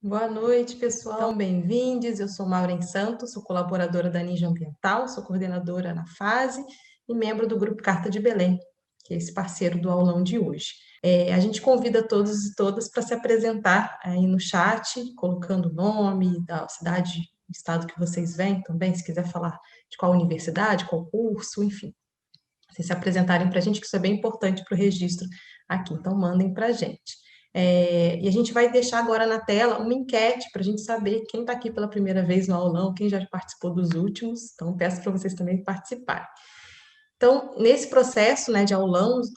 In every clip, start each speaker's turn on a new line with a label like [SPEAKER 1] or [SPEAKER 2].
[SPEAKER 1] Boa noite, pessoal. Então, bem-vindos. Eu sou Maureen Santos, sou colaboradora da Ninja Ambiental, sou coordenadora na fase e membro do Grupo Carta de Belém, que é esse parceiro do aulão de hoje. A gente convida todos e todas para se apresentar aí no chat, colocando o nome da cidade, do estado que vocês vêm também, se quiser falar de qual universidade, qual curso, enfim. Vocês se apresentarem para a gente, que isso é bem importante para o registro aqui, então mandem para a gente. E a gente vai deixar agora na tela uma enquete para a gente saber quem está aqui pela primeira vez no aulão, quem já participou dos últimos, então peço para vocês também participarem. Então, nesse processo, né, de aulões,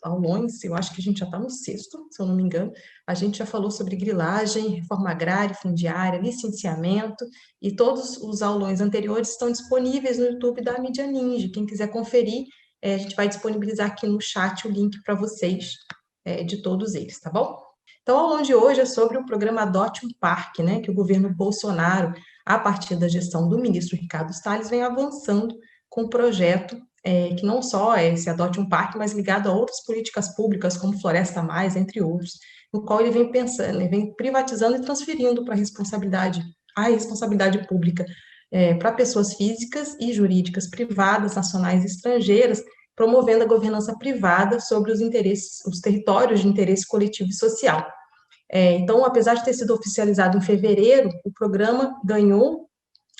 [SPEAKER 1] eu acho que a gente já está no sexto, se eu não me engano, a gente já falou sobre grilagem, reforma agrária, fundiária, licenciamento, e todos os aulões anteriores estão disponíveis no YouTube da Mídia Ninja. Quem quiser conferir, a gente vai disponibilizar aqui no chat o link para vocês, de todos eles, tá bom? Então, o aulão de hoje é sobre o programa Adote um Parque, né, que o governo Bolsonaro, a partir da gestão do ministro Ricardo Salles, vem avançando com o projeto que não só é esse Adote um Parque, mas ligado a outras políticas públicas, como Floresta Mais, entre outros, no qual ele vem pensando, ele vem privatizando e transferindo para a responsabilidade pública para pessoas físicas e jurídicas privadas, nacionais e estrangeiras, promovendo a governança privada sobre os territórios de interesse coletivo e social. Então, apesar de ter sido oficializado em fevereiro, o programa ganhou,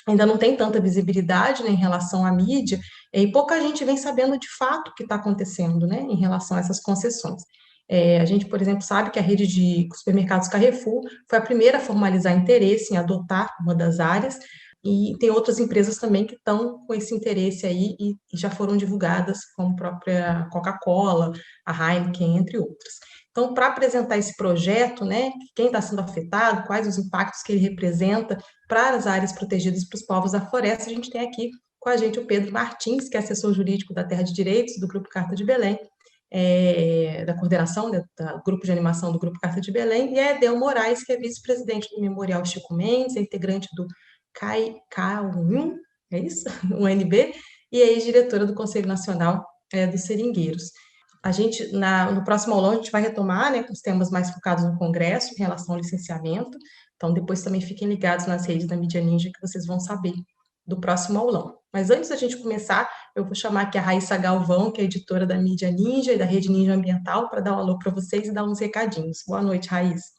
[SPEAKER 1] ainda não tem tanta visibilidade, né, em relação à mídia, e pouca gente vem sabendo de fato o que está acontecendo, né, em relação a essas concessões. A gente, por exemplo, sabe que a rede de supermercados Carrefour foi a primeira a formalizar interesse em adotar uma das áreas, e tem outras empresas também que estão com esse interesse aí e já foram divulgadas, como a própria Coca-Cola, a Heineken, entre outras. Então, para apresentar esse projeto, né, quem está sendo afetado, quais os impactos que ele representa para as áreas protegidas para os povos da floresta, a gente tem aqui com a gente o Pedro Martins, que é assessor jurídico da Terra de Direitos, do Grupo Carta de Belém, da coordenação, do grupo de animação do Grupo Carta de Belém, e a Edel Moraes, que é vice-presidente do Memorial Chico Mendes, é integrante do CAI-CAUM, é isso? UNB, e é ex-diretora do Conselho Nacional dos Seringueiros. A gente, no próximo aulão, a gente vai retomar, né, com os temas mais focados no Congresso, em relação ao licenciamento. Então, depois também fiquem ligados nas redes da Mídia Ninja, que vocês vão saber do próximo aulão. Mas antes da gente começar, eu vou chamar aqui a Raíssa Galvão, que é editora da Mídia Ninja e da Rede Ninja Ambiental, para dar um alô para vocês e dar uns recadinhos. Boa noite, Raíssa.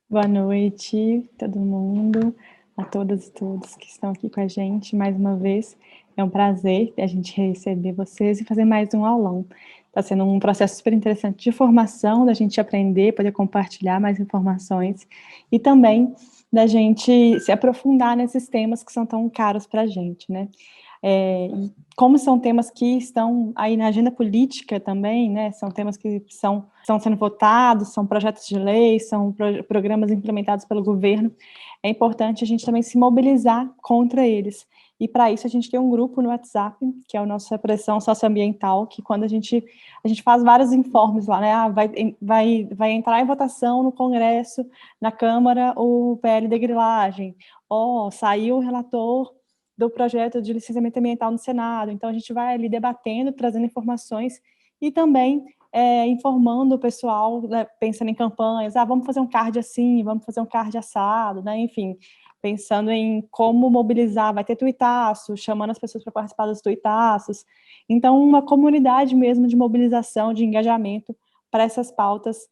[SPEAKER 2] Boa noite, todo mundo, a todas e todos que estão aqui com a gente mais uma vez. É um prazer a gente receber vocês e fazer mais um aulão. Está sendo um processo super interessante de formação, da gente aprender, poder compartilhar mais informações e também da gente se aprofundar nesses temas que são tão caros para a gente, né? E como são temas que estão aí na agenda política também, né, são temas que estão sendo votados, são projetos de lei, são programas implementados pelo governo, é importante a gente também se mobilizar contra eles. E para isso a gente tem um grupo no WhatsApp, que é a nossa pressão socioambiental, que quando a gente faz vários informes lá, né, vai entrar em votação no Congresso, na Câmara, o PL de grilagem, saiu o relator do projeto de licenciamento ambiental no Senado. Então, a gente vai ali debatendo, trazendo informações e também informando o pessoal, né, pensando em campanhas, vamos fazer um card assim, vamos fazer um card assado, né, enfim, pensando em como mobilizar, vai ter tuitaço, chamando as pessoas para participar dos tuitaços. Então, uma comunidade mesmo de mobilização, de engajamento para essas pautas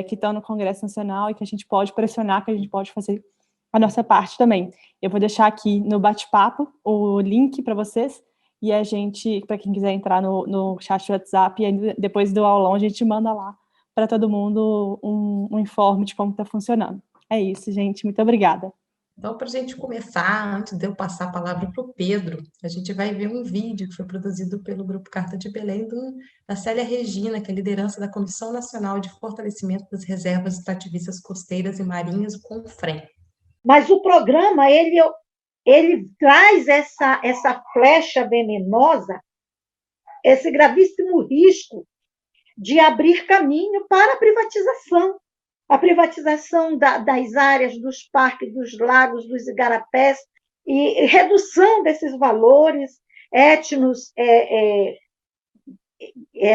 [SPEAKER 2] que estão no Congresso Nacional e que a gente pode pressionar, que a gente pode fazer a nossa parte também. Eu vou deixar aqui no bate-papo o link para vocês, e a gente, para quem quiser entrar no chat do WhatsApp, e depois do aulão a gente manda lá para todo mundo um informe de como está funcionando. É isso, gente. Muito obrigada.
[SPEAKER 1] Então, para a gente começar, antes de eu passar a palavra para o Pedro, a gente vai ver um vídeo que foi produzido pelo Grupo Carta de Belém, da Célia Regina, que é a liderança da Comissão Nacional de Fortalecimento das Reservas Extrativistas Costeiras e Marinhas, o CONFREM.
[SPEAKER 3] Mas o programa, ele traz essa flecha venenosa, esse gravíssimo risco de abrir caminho para a privatização das áreas, dos parques, dos lagos, dos igarapés, e redução desses valores étnicos,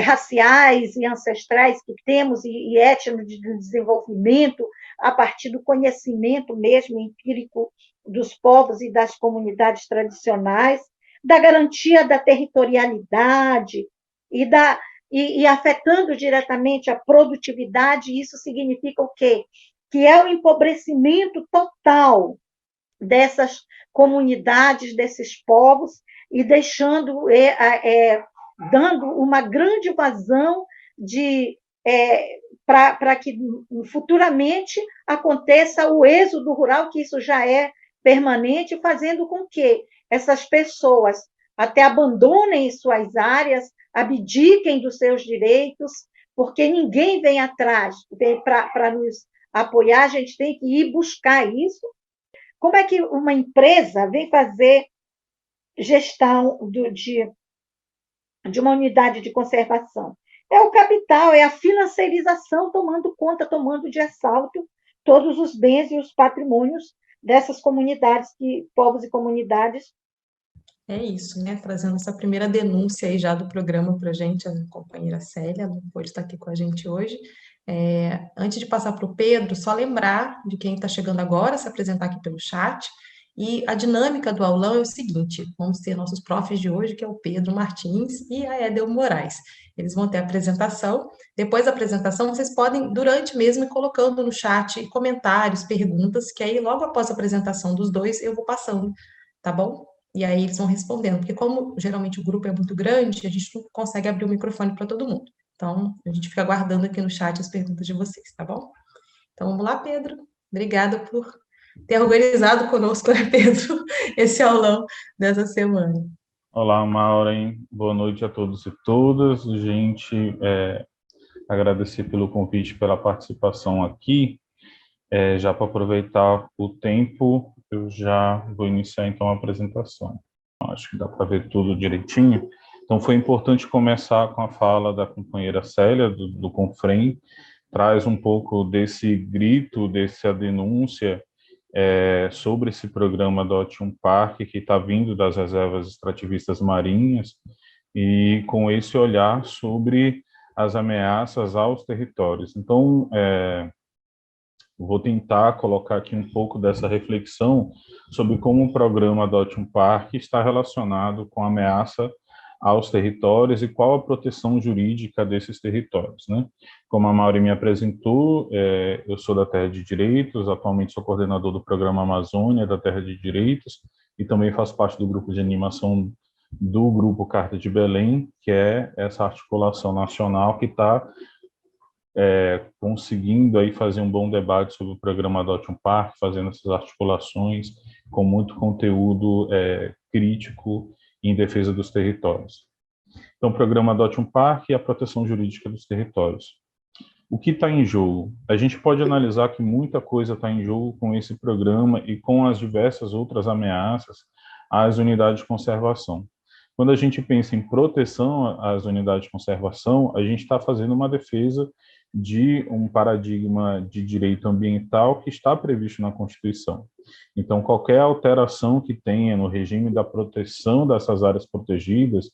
[SPEAKER 3] raciais e ancestrais que temos, e étnicos de desenvolvimento, a partir do conhecimento mesmo empírico dos povos e das comunidades tradicionais, da garantia da territorialidade e afetando diretamente a produtividade. Isso significa o quê? Que é o empobrecimento total dessas comunidades, desses povos, e deixando, dando uma grande vazão para que futuramente aconteça o êxodo rural, que isso já é permanente, fazendo com que essas pessoas até abandonem suas áreas, abdiquem dos seus direitos, porque ninguém vem atrás para nos apoiar, a gente tem que ir buscar isso. Como é que uma empresa vem fazer gestão de uma unidade de conservação? É o capital, é a financiarização tomando conta, tomando de assalto todos os bens e os patrimônios dessas comunidades, povos e comunidades.
[SPEAKER 1] É isso, né? Trazendo essa primeira denúncia aí já do programa para a gente, a companheira Célia, não pôde estar aqui com a gente hoje. Antes de passar para o Pedro, só lembrar de quem está chegando agora, se apresentar aqui pelo chat. E a dinâmica do aulão é o seguinte: vamos ter nossos profs de hoje, que é o Pedro Martins e a Edel Moraes. Eles vão ter a apresentação. Depois da apresentação, vocês podem, durante mesmo, ir colocando no chat comentários, perguntas, que aí, logo após a apresentação dos dois, eu vou passando, tá bom? E aí eles vão respondendo, porque como geralmente o grupo é muito grande, a gente não consegue abrir o microfone para todo mundo. Então, a gente fica aguardando aqui no chat as perguntas de vocês, tá bom? Então, vamos lá, Pedro. Obrigada por ter organizado conosco, né, Pedro, esse aulão dessa semana.
[SPEAKER 4] Olá, Maureen. Boa noite a todos e todas. Gente, agradecer pelo convite, pela participação aqui. Já para aproveitar o tempo, eu já vou iniciar, então, a apresentação. Acho que dá para ver tudo direitinho. Então, foi importante começar com a fala da companheira Célia, do Confrem, traz um pouco desse grito, dessa denúncia sobre esse programa Adote um Parque, que está vindo das reservas extrativistas marinhas, e com esse olhar sobre as ameaças aos territórios. Então, vou tentar colocar aqui um pouco dessa reflexão sobre como o programa Adote um Parque está relacionado com a ameaça aos territórios e qual a proteção jurídica desses territórios, né? Como a Mauri me apresentou, eu sou da Terra de Direitos, atualmente sou coordenador do programa Amazônia da Terra de Direitos e também faço parte do grupo de animação do Grupo Carta de Belém, que é essa articulação nacional que está conseguindo aí fazer um bom debate sobre o programa Adote um Parque, fazendo essas articulações com muito conteúdo crítico em defesa dos territórios. Então, o programa Adote um Parque e a proteção jurídica dos territórios. O que está em jogo? A gente pode analisar que muita coisa está em jogo com esse programa e com as diversas outras ameaças às unidades de conservação. Quando a gente pensa em proteção às unidades de conservação, a gente está fazendo uma defesa de um paradigma de direito ambiental que está previsto na Constituição. Então, qualquer alteração que tenha no regime da proteção dessas áreas protegidas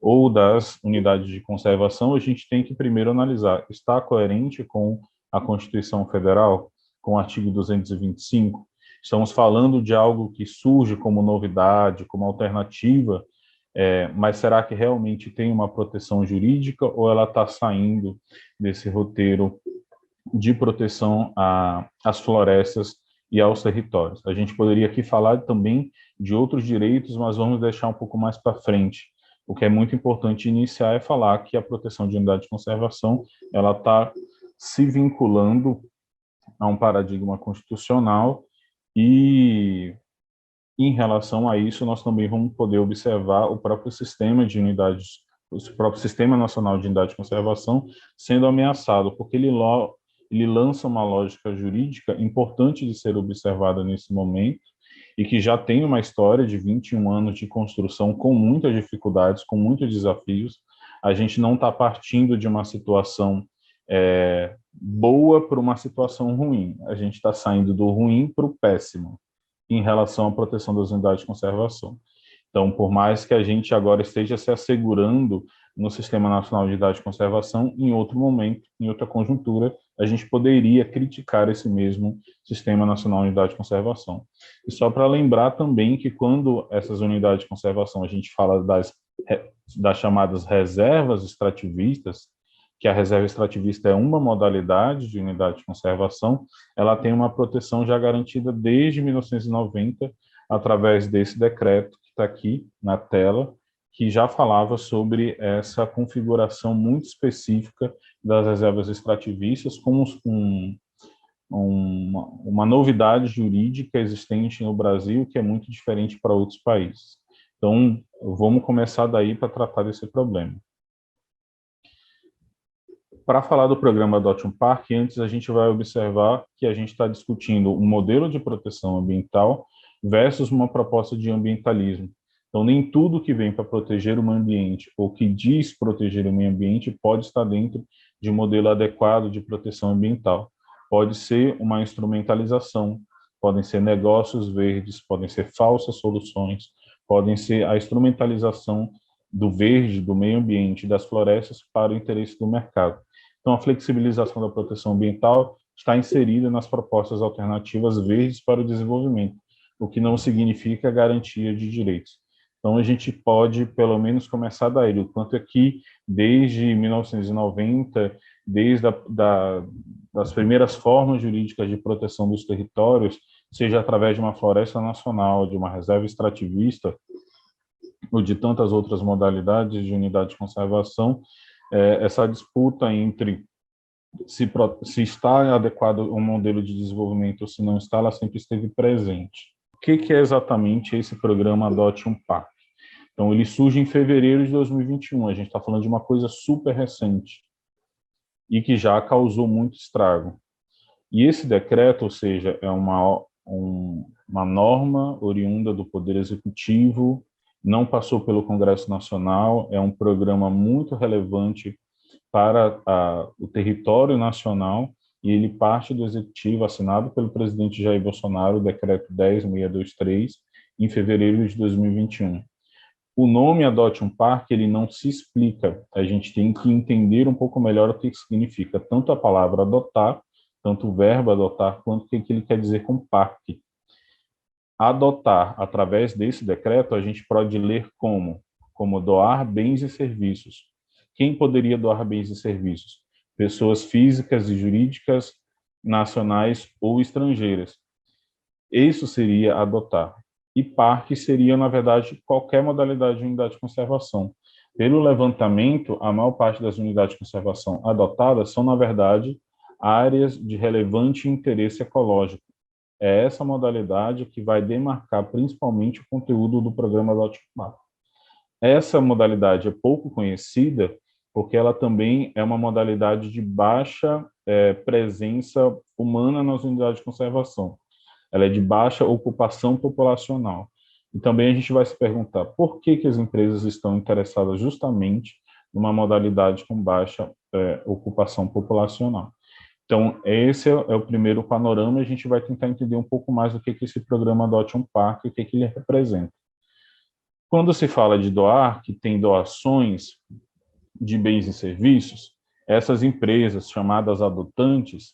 [SPEAKER 4] ou das unidades de conservação, a gente tem que primeiro analisar, está coerente com a Constituição Federal, com o artigo 225? Estamos falando de algo que surge como novidade, como alternativa, mas será que realmente tem uma proteção jurídica ou ela está saindo desse roteiro de proteção às florestas e aos territórios? A gente poderia aqui falar também de outros direitos, mas vamos deixar um pouco mais para frente. O que é muito importante iniciar é falar que a proteção de unidade de conservação ela está se vinculando a um paradigma constitucional e em relação a isso, nós também vamos poder observar o próprio sistema de unidades, o próprio Sistema Nacional de Unidade de Conservação sendo ameaçado, porque ele lança uma lógica jurídica importante de ser observada nesse momento e que já tem uma história de 21 anos de construção com muitas dificuldades, com muitos desafios. A gente não está partindo de uma situação boa para uma situação ruim. A gente está saindo do ruim para o péssimo em relação à proteção das unidades de conservação. Então, por mais que a gente agora esteja se assegurando no Sistema Nacional de Unidade de Conservação, em outro momento, em outra conjuntura, a gente poderia criticar esse mesmo Sistema Nacional de Unidade de Conservação. E só para lembrar também que quando essas unidades de conservação, a gente fala das chamadas reservas extrativistas, que a reserva extrativista é uma modalidade de unidade de conservação, ela tem uma proteção já garantida desde 1990, através desse decreto que está aqui na tela, que já falava sobre essa configuração muito específica das reservas extrativistas como uma novidade jurídica existente no Brasil que é muito diferente para outros países. Então, vamos começar daí para tratar desse problema. Para falar do programa Adote um Parque, antes a gente vai observar que a gente está discutindo um modelo de proteção ambiental versus uma proposta de ambientalismo. Então, nem tudo que vem para proteger o meio ambiente ou que diz proteger o meio ambiente pode estar dentro de um modelo adequado de proteção ambiental. Pode ser uma instrumentalização, podem ser negócios verdes, podem ser falsas soluções, podem ser a instrumentalização do verde, do meio ambiente, das florestas para o interesse do mercado. Então, a flexibilização da proteção ambiental está inserida nas propostas alternativas verdes para o desenvolvimento, o que não significa garantia de direitos. Então, a gente pode, pelo menos, começar daí, o quanto é que, desde 1990, desde das primeiras formas jurídicas de proteção dos territórios, seja através de uma floresta nacional, de uma reserva extrativista, ou de tantas outras modalidades de unidade de conservação, essa disputa entre se está adequado ao modelo de desenvolvimento ou se não está, ela sempre esteve presente. O que é exatamente esse programa Adote um Parque? Então, ele surge em fevereiro de 2021, a gente está falando de uma coisa super recente e que já causou muito estrago. E esse decreto, ou seja, é uma norma oriunda do Poder Executivo, não passou pelo Congresso Nacional, é um programa muito relevante para o território nacional e ele parte do Executivo, assinado pelo presidente Jair Bolsonaro, o decreto 10.623, em fevereiro de 2021. O nome Adote um Parque, ele não se explica, a gente tem que entender um pouco melhor o que significa tanto a palavra adotar, tanto o verbo adotar, quanto o que ele quer dizer com parque. Adotar, através desse decreto, a gente pode ler como doar bens e serviços. Quem poderia doar bens e serviços? Pessoas físicas e jurídicas, nacionais ou estrangeiras. Isso seria adotar. E parque seria, na verdade, qualquer modalidade de unidade de conservação. Pelo levantamento, a maior parte das unidades de conservação adotadas são, na verdade, áreas de relevante interesse ecológico. É essa modalidade que vai demarcar principalmente o conteúdo do programa Adote um Parque. Essa modalidade é pouco conhecida porque ela também é uma modalidade de baixa presença humana nas unidades de conservação. Ela é de baixa ocupação populacional. E também a gente vai se perguntar por que as empresas estão interessadas justamente numa modalidade com baixa ocupação populacional. Então, esse é o primeiro panorama e a gente vai tentar entender um pouco mais do que esse programa Adote um Parque, o que ele representa. Quando se fala de doar, que tem doações de bens e serviços, essas empresas chamadas adotantes,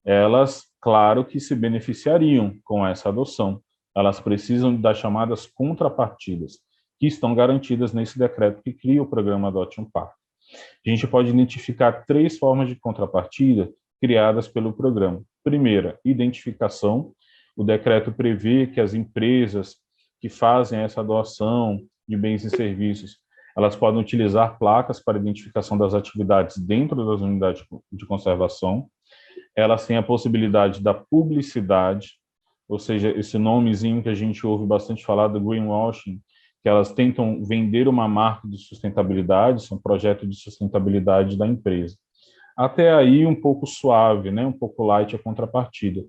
[SPEAKER 4] elas, claro que se beneficiariam com essa adoção. Elas precisam das chamadas contrapartidas, que estão garantidas nesse decreto que cria o programa Adote um Parque. A gente pode identificar 3 formas de contrapartida criadas pelo programa. Primeira, identificação. O decreto prevê que as empresas que fazem essa doação de bens e serviços, elas podem utilizar placas para identificação das atividades dentro das unidades de conservação. Elas têm a possibilidade da publicidade, ou seja, esse nomezinho que a gente ouve bastante falar do greenwashing, que elas tentam vender uma marca de sustentabilidade, um projeto de sustentabilidade da empresa. Até aí um pouco suave, né? Um pouco light a contrapartida.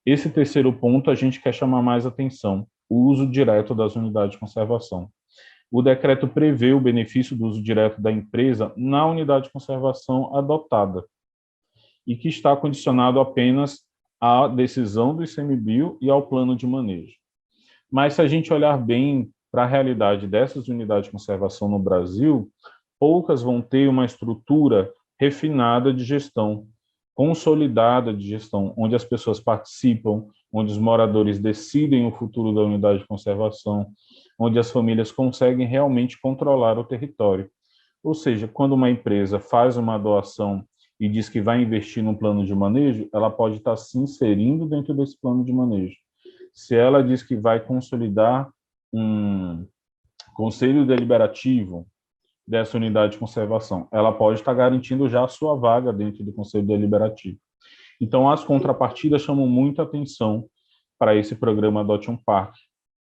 [SPEAKER 4] Esse terceiro ponto a gente quer chamar mais atenção, o uso direto das unidades de conservação. O decreto prevê o benefício do uso direto da empresa na unidade de conservação adotada e que está condicionado apenas à decisão do ICMBio e ao plano de manejo. Mas se a gente olhar bem para a realidade dessas unidades de conservação no Brasil, poucas vão ter uma estrutura refinada de gestão, consolidada de gestão, onde as pessoas participam, onde os moradores decidem o futuro da unidade de conservação, onde as famílias conseguem realmente controlar o território. Ou seja, quando uma empresa faz uma doação e diz que vai investir num plano de manejo, ela pode estar se inserindo dentro desse plano de manejo. Se ela diz que vai consolidar um conselho deliberativo dessa unidade de conservação, ela pode estar garantindo já a sua vaga dentro do conselho deliberativo. Então, as contrapartidas chamam muita atenção para esse programa Adote um Parque.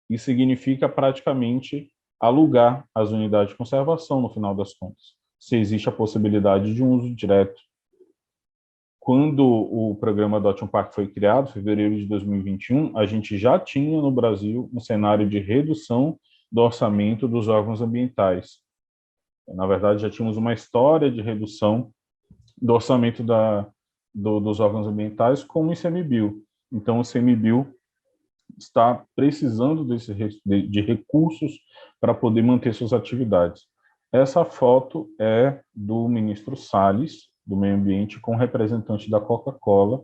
[SPEAKER 4] Isso significa praticamente alugar as unidades de conservação no final das contas, se existe a possibilidade de um uso direto. Quando o programa Adote um Parque foi criado, em fevereiro de 2021, a gente já tinha no Brasil um cenário de redução do orçamento dos órgãos ambientais. Na verdade, já tínhamos uma história de redução do orçamento dos órgãos ambientais com o ICMBio. Então, o ICMBio está precisando de recursos para poder manter suas atividades. Essa foto é do ministro Salles, do Meio Ambiente, com o representante da Coca-Cola,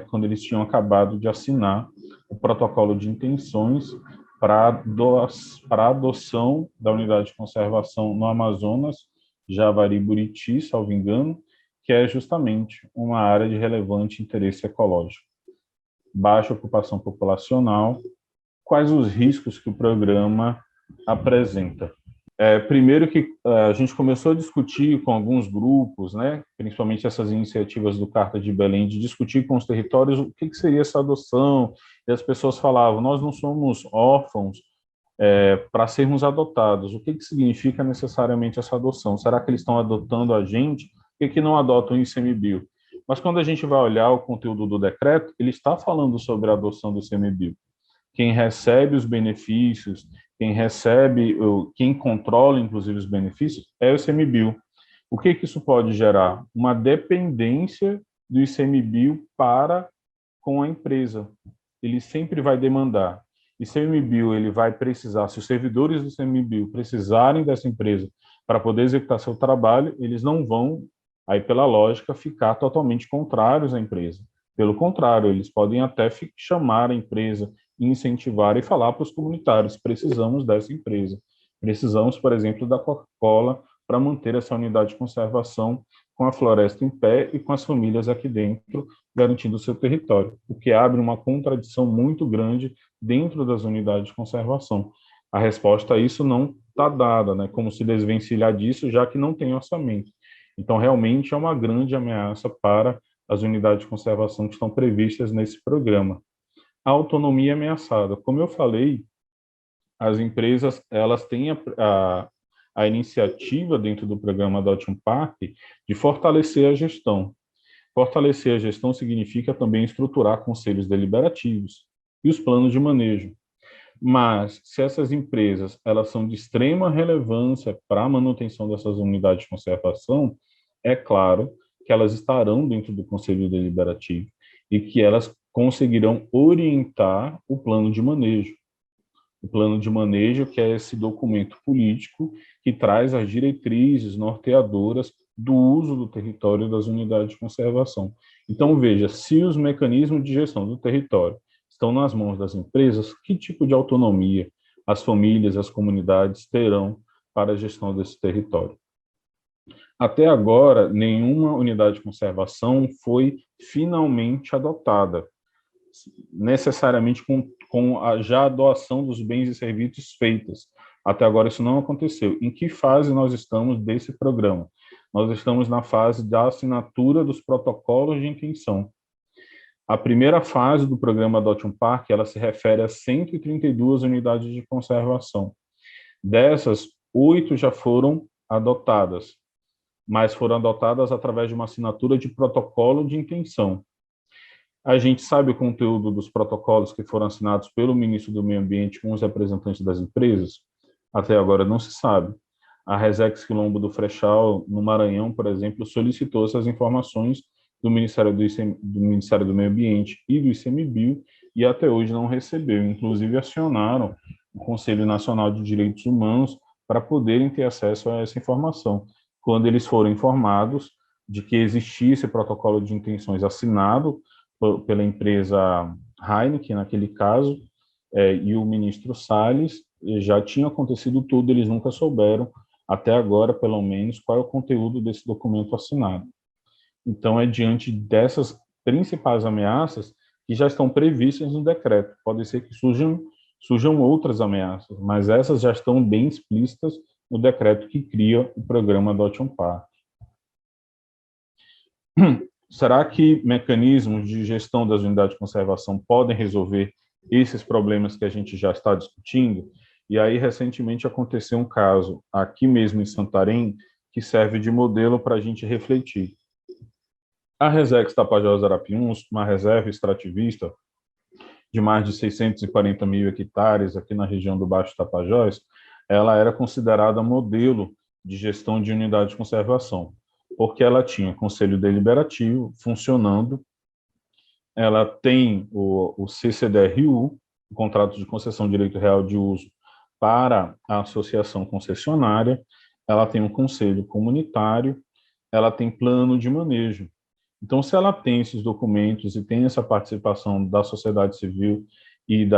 [SPEAKER 4] quando eles tinham acabado de assinar o protocolo de intenções para a adoção da unidade de conservação no Amazonas, Javari-Buriti, salvo engano, que é justamente uma área de relevante interesse ecológico. Baixa ocupação populacional. Quais os riscos que o programa apresenta? Primeiro que a gente começou a discutir com alguns grupos, né, principalmente essas iniciativas do Carta de Belém, de discutir com os territórios o que seria essa adoção, e as pessoas falavam, nós não somos órfãos para sermos adotados. O que significa necessariamente essa adoção? Será que eles estão adotando a gente? Por que não adotam o ICMBio? Mas quando a gente vai olhar o conteúdo do decreto, ele está falando sobre a adoção do ICMBio. Quem recebe os benefícios, quem controla, inclusive, os benefícios, é o ICMBio. O que isso pode gerar? Uma dependência do ICMBio para com a empresa. Ele sempre vai demandar. E se o ICMBio ele vai precisar, se os servidores do ICMBio precisarem dessa empresa para poder executar seu trabalho, eles não vão, aí pela lógica, ficar totalmente contrários à empresa. Pelo contrário, eles podem até chamar a empresa, incentivar e falar para os comunitários, precisamos dessa empresa. Precisamos, por exemplo, da Coca-Cola para manter essa unidade de conservação com a floresta em pé e com as famílias aqui dentro, garantindo o seu território, o que abre uma contradição muito grande dentro das unidades de conservação. A resposta a isso não está dada, né? Como se desvencilhar disso, já que não tem orçamento. Então, realmente é uma grande ameaça para as unidades de conservação que estão previstas nesse programa. A autonomia ameaçada. Como eu falei, as empresas elas têm a iniciativa dentro do programa Adote um Parque de fortalecer a gestão. Fortalecer a gestão significa também estruturar conselhos deliberativos e os planos de manejo. Mas, se essas empresas elas são de extrema relevância para a manutenção dessas unidades de conservação, é claro que elas estarão dentro do conselho deliberativo e que elas conseguirão orientar o plano de manejo. O plano de manejo, que é esse documento político que traz as diretrizes norteadoras do uso do território das unidades de conservação. Então, veja, se os mecanismos de gestão do território estão nas mãos das empresas, que tipo de autonomia as famílias, as comunidades terão para a gestão desse território? Até agora, nenhuma unidade de conservação foi finalmente adotada, necessariamente com a doação dos bens e serviços feitas. Até agora isso não aconteceu. Em que fase nós estamos desse programa? Nós estamos na fase da assinatura dos protocolos de intenção. A primeira fase do programa Adote um Parque, ela se refere a 132 unidades de conservação. Dessas, 8 já foram adotadas, mas foram adotadas através de uma assinatura de protocolo de intenção. A gente sabe o conteúdo dos protocolos que foram assinados pelo ministro do Meio Ambiente com os representantes das empresas? Até agora não se sabe. A Resex Quilombo do Frechal, no Maranhão, por exemplo, solicitou essas informações do Ministério do Meio Ambiente e do ICMBio e até hoje não recebeu. Inclusive acionaram o Conselho Nacional de Direitos Humanos para poderem ter acesso a essa informação. Quando eles foram informados de que existia esse protocolo de intenções assinado pela empresa Heineken, naquele caso, e o ministro Salles, já tinha acontecido tudo, eles nunca souberam, até agora, pelo menos, qual é o conteúdo desse documento assinado. Então, é diante dessas principais ameaças que já estão previstas no decreto. Pode ser que surjam outras ameaças, mas essas já estão bem explícitas no decreto que cria o programa Adote um Parque. Será que mecanismos de gestão das unidades de conservação podem resolver esses problemas que a gente já está discutindo? E aí, recentemente, aconteceu um caso aqui mesmo em Santarém que serve de modelo para a gente refletir. A Resex Tapajós Arapiuns, uma reserva extrativista de mais de 640 mil hectares aqui na região do Baixo Tapajós, ela era considerada modelo de gestão de unidade de conservação, porque ela tinha conselho deliberativo funcionando, ela tem o CCDRU, o contrato de concessão de direito real de uso para a associação concessionária, ela tem um conselho comunitário, ela tem plano de manejo. Então, se ela tem esses documentos e tem essa participação da sociedade civil e do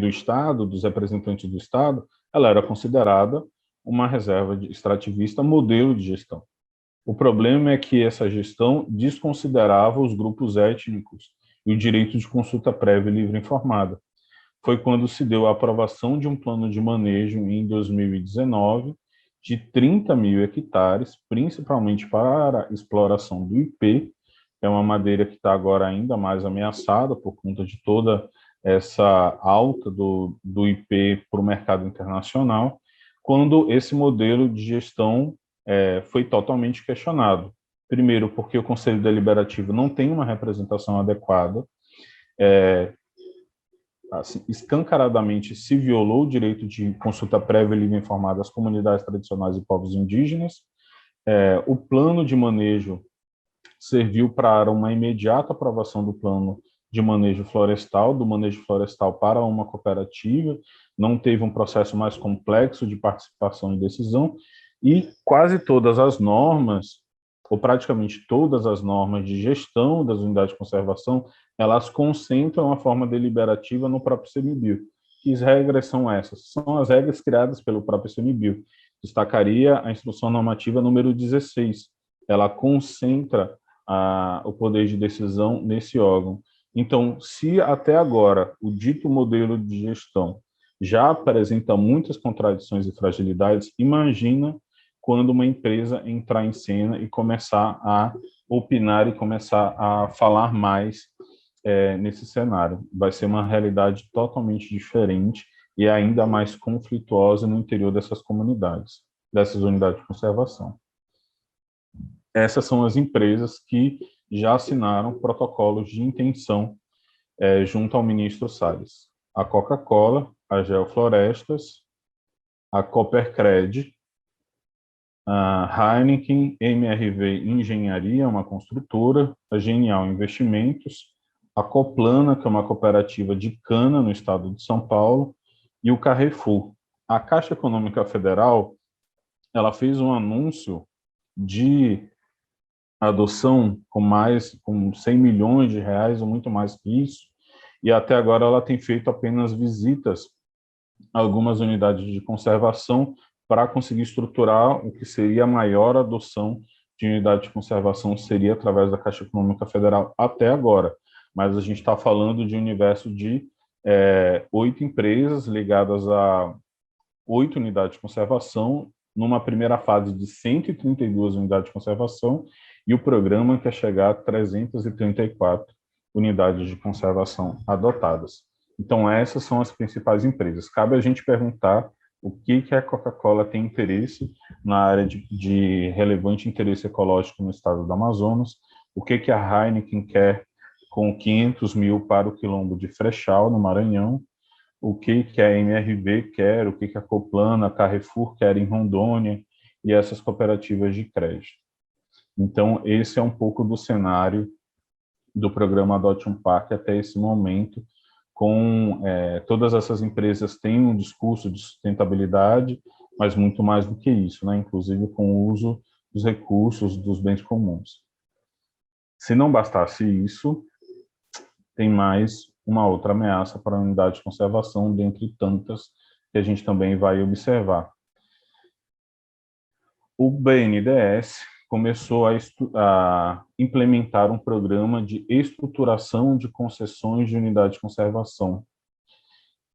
[SPEAKER 4] Estado, dos representantes do Estado, ela era considerada uma reserva extrativista modelo de gestão. O problema é que essa gestão desconsiderava os grupos étnicos e o direito de consulta prévia e livre informada. Foi quando se deu a aprovação de um plano de manejo em 2019 de 30 mil hectares, principalmente para a exploração do IP, que é uma madeira que está agora ainda mais ameaçada por conta de toda essa alta do IP para o mercado internacional, quando esse modelo de gestão foi totalmente questionado. Primeiro, porque o Conselho Deliberativo não tem uma representação adequada, assim, escancaradamente se violou o direito de consulta prévia e livre informada às comunidades tradicionais e povos indígenas. O plano de manejo serviu para uma imediata aprovação do plano de manejo florestal, do manejo florestal para uma cooperativa, não teve um processo mais complexo de participação e decisão, e quase todas as normas, ou praticamente todas as normas de gestão das unidades de conservação, elas concentram a forma deliberativa no próprio CMBio. Que regras são essas? São as regras criadas pelo próprio CMBio. Destacaria a Instrução Normativa número 16. Ela concentra o poder de decisão nesse órgão. Então, se até agora o dito modelo de gestão já apresenta muitas contradições e fragilidades, imagina quando uma empresa entrar em cena e começar a opinar e começar a falar mais nesse cenário. Vai ser uma realidade totalmente diferente e ainda mais conflituosa no interior dessas comunidades, dessas unidades de conservação. Essas são as empresas que já assinaram protocolos de intenção junto ao ministro Salles. A Coca-Cola, a Geoflorestas, a Coopercred, a Heineken, MRV Engenharia, uma construtora, a Genial Investimentos, a Coplana, que é uma cooperativa de cana no estado de São Paulo, e o Carrefour. A Caixa Econômica Federal, ela fez um anúncio de adoção com 100 milhões de reais, ou muito mais que isso, e até agora ela tem feito apenas visitas a algumas unidades de conservação para conseguir estruturar o que seria a maior adoção de unidade de conservação, seria através da Caixa Econômica Federal até agora. Mas a gente está falando de um universo de 8 empresas ligadas a 8 unidades de conservação, numa primeira fase de 132 unidades de conservação, e o programa quer chegar a 334 unidades de conservação adotadas. Então, essas são as principais empresas. Cabe a gente perguntar o que a Coca-Cola tem interesse na área de relevante interesse ecológico no estado do Amazonas, o que a Heineken quer com 500 mil para o quilombo de Frechal, no Maranhão, o que a MRV quer, o que a Coplana, a Carrefour quer em Rondônia, e essas cooperativas de crédito. Então, esse é um pouco do cenário do programa Adote um Parque até esse momento, todas essas empresas têm um discurso de sustentabilidade, mas muito mais do que isso, né? Inclusive com o uso dos recursos, dos bens comuns. Se não bastasse isso, tem mais uma outra ameaça para a unidade de conservação, dentre tantas que a gente também vai observar. O BNDES começou a implementar um programa de estruturação de concessões de unidade de conservação.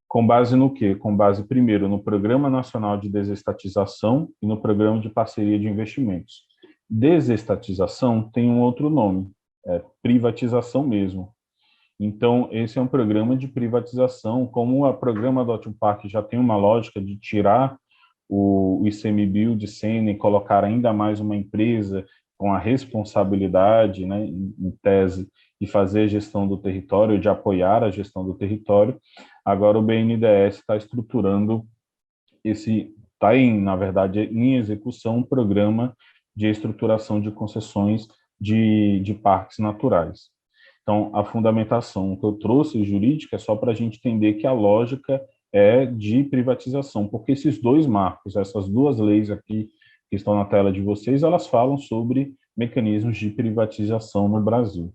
[SPEAKER 4] Com base no quê? Com base, primeiro, no Programa Nacional de Desestatização e no Programa de Parceria de Investimentos. Desestatização tem um outro nome, é privatização mesmo. Então, esse é um programa de privatização. Como o programa Adote um Parque já tem uma lógica de tirar o ICMBio de cena e colocar ainda mais uma empresa com a responsabilidade, né, em tese, de fazer a gestão do território, de apoiar a gestão do território, agora o BNDES está estruturando na verdade, em execução um programa de estruturação de concessões de parques naturais. Então, a fundamentação que eu trouxe jurídica é só para a gente entender que a lógica é de privatização, porque esses dois marcos, essas duas leis aqui que estão na tela de vocês, elas falam sobre mecanismos de privatização no Brasil.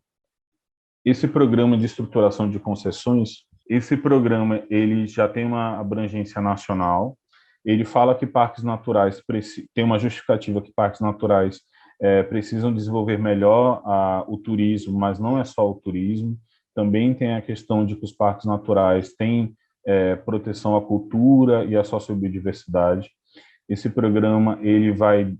[SPEAKER 4] Esse programa de estruturação de concessões, esse programa ele já tem uma abrangência nacional, ele fala que parques naturais, tem uma justificativa que parques naturais precisam desenvolver melhor o turismo, mas não é só o turismo, também tem a questão de que os parques naturais têm proteção à cultura e à sociobiodiversidade. Esse programa ele vai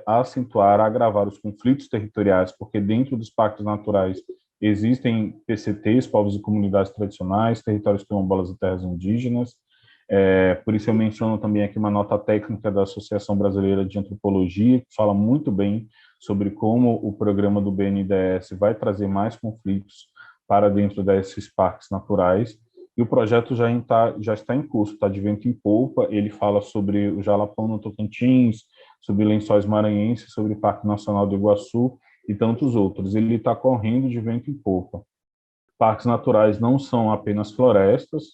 [SPEAKER 4] acentuar, agravar os conflitos territoriais, porque dentro dos parques naturais existem PCTs, povos e comunidades tradicionais, territórios quilombolas e terras indígenas. Por isso eu menciono também aqui uma nota técnica da Associação Brasileira de Antropologia, que fala muito bem sobre como o programa do BNDES vai trazer mais conflitos para dentro desses parques naturais. E o projeto já está em curso, está de vento em polpa. Ele fala sobre o Jalapão no Tocantins, sobre Lençóis Maranhenses, sobre o Parque Nacional do Iguaçu e tantos outros. Ele está correndo de vento em polpa. Parques naturais não são apenas florestas.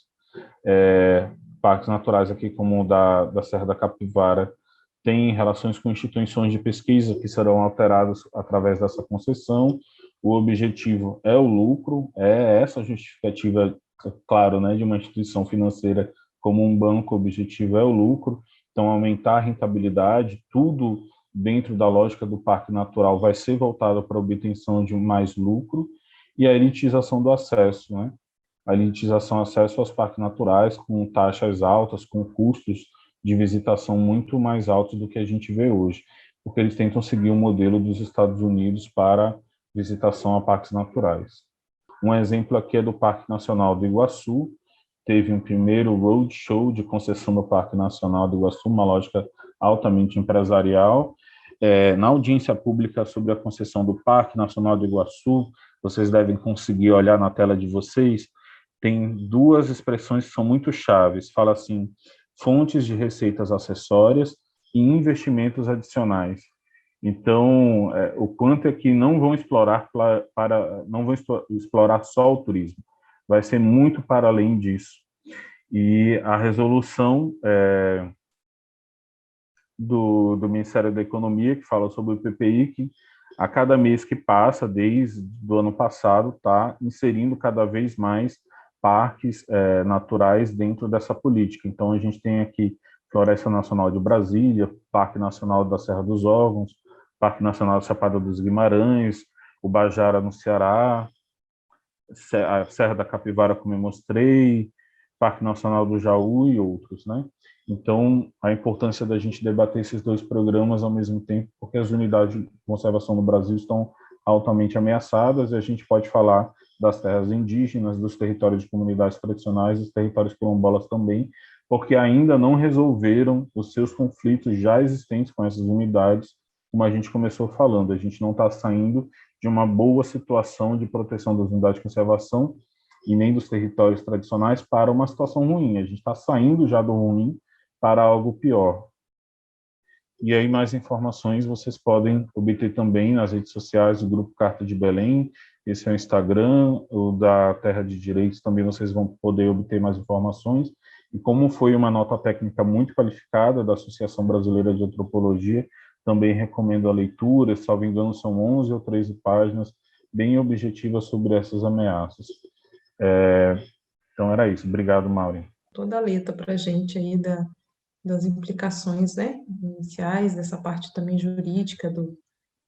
[SPEAKER 4] Parques naturais aqui, como o da Serra da Capivara, têm relações com instituições de pesquisa que serão alteradas através dessa concessão. O objetivo é o lucro, é essa justificativa, claro, né, de uma instituição financeira como um banco, o objetivo é o lucro. Então, aumentar a rentabilidade, tudo dentro da lógica do parque natural vai ser voltado para a obtenção de mais lucro, e a elitização do acesso, né? A elitização acesso aos parques naturais com taxas altas, com custos de visitação muito mais altos do que a gente vê hoje, porque eles tentam seguir o modelo dos Estados Unidos para visitação a parques naturais. Um exemplo aqui é do Parque Nacional do Iguaçu. Teve um primeiro roadshow de concessão do Parque Nacional do Iguaçu, uma lógica altamente empresarial. Na audiência pública sobre a concessão do Parque Nacional do Iguaçu, vocês devem conseguir olhar na tela de vocês, tem duas expressões que são muito chaves. Fala assim, fontes de receitas acessórias e investimentos adicionais. Então, o quanto é que não vão explorar não vão explorar só o turismo, vai ser muito para além disso. E a resolução do Ministério da Economia, que fala sobre o PPI, que a cada mês que passa, desde o ano passado, está inserindo cada vez mais parques naturais dentro dessa política. Então, a gente tem aqui Floresta Nacional de Brasília, Parque Nacional da Serra dos Órgãos, Parque Nacional da Chapada dos Guimarães, o Bajara no Ceará, a Serra da Capivara, como eu mostrei, Parque Nacional do Jaú e outros, né? Então, a importância da gente debater esses dois programas ao mesmo tempo, porque as unidades de conservação no Brasil estão altamente ameaçadas, e a gente pode falar das terras indígenas, dos territórios de comunidades tradicionais, dos territórios quilombolas também, porque ainda não resolveram os seus conflitos já existentes com essas unidades, como a gente começou falando. A gente não está saindo de uma boa situação de proteção das unidades de conservação e nem dos territórios tradicionais para uma situação ruim. A gente está saindo já do ruim para algo pior. E aí mais informações vocês podem obter também nas redes sociais do Grupo Carta de Belém. Esse é o Instagram, o da Terra de Direitos também vocês vão poder obter mais informações. E como foi uma nota técnica muito qualificada da Associação Brasileira de Antropologia, também recomendo a leitura, se não me engano são 11 ou 13 páginas, bem objetivas sobre essas ameaças. Então era isso. Obrigado, Maureen.
[SPEAKER 1] Toda a letra para a gente aí das implicações, né, iniciais, dessa parte também jurídica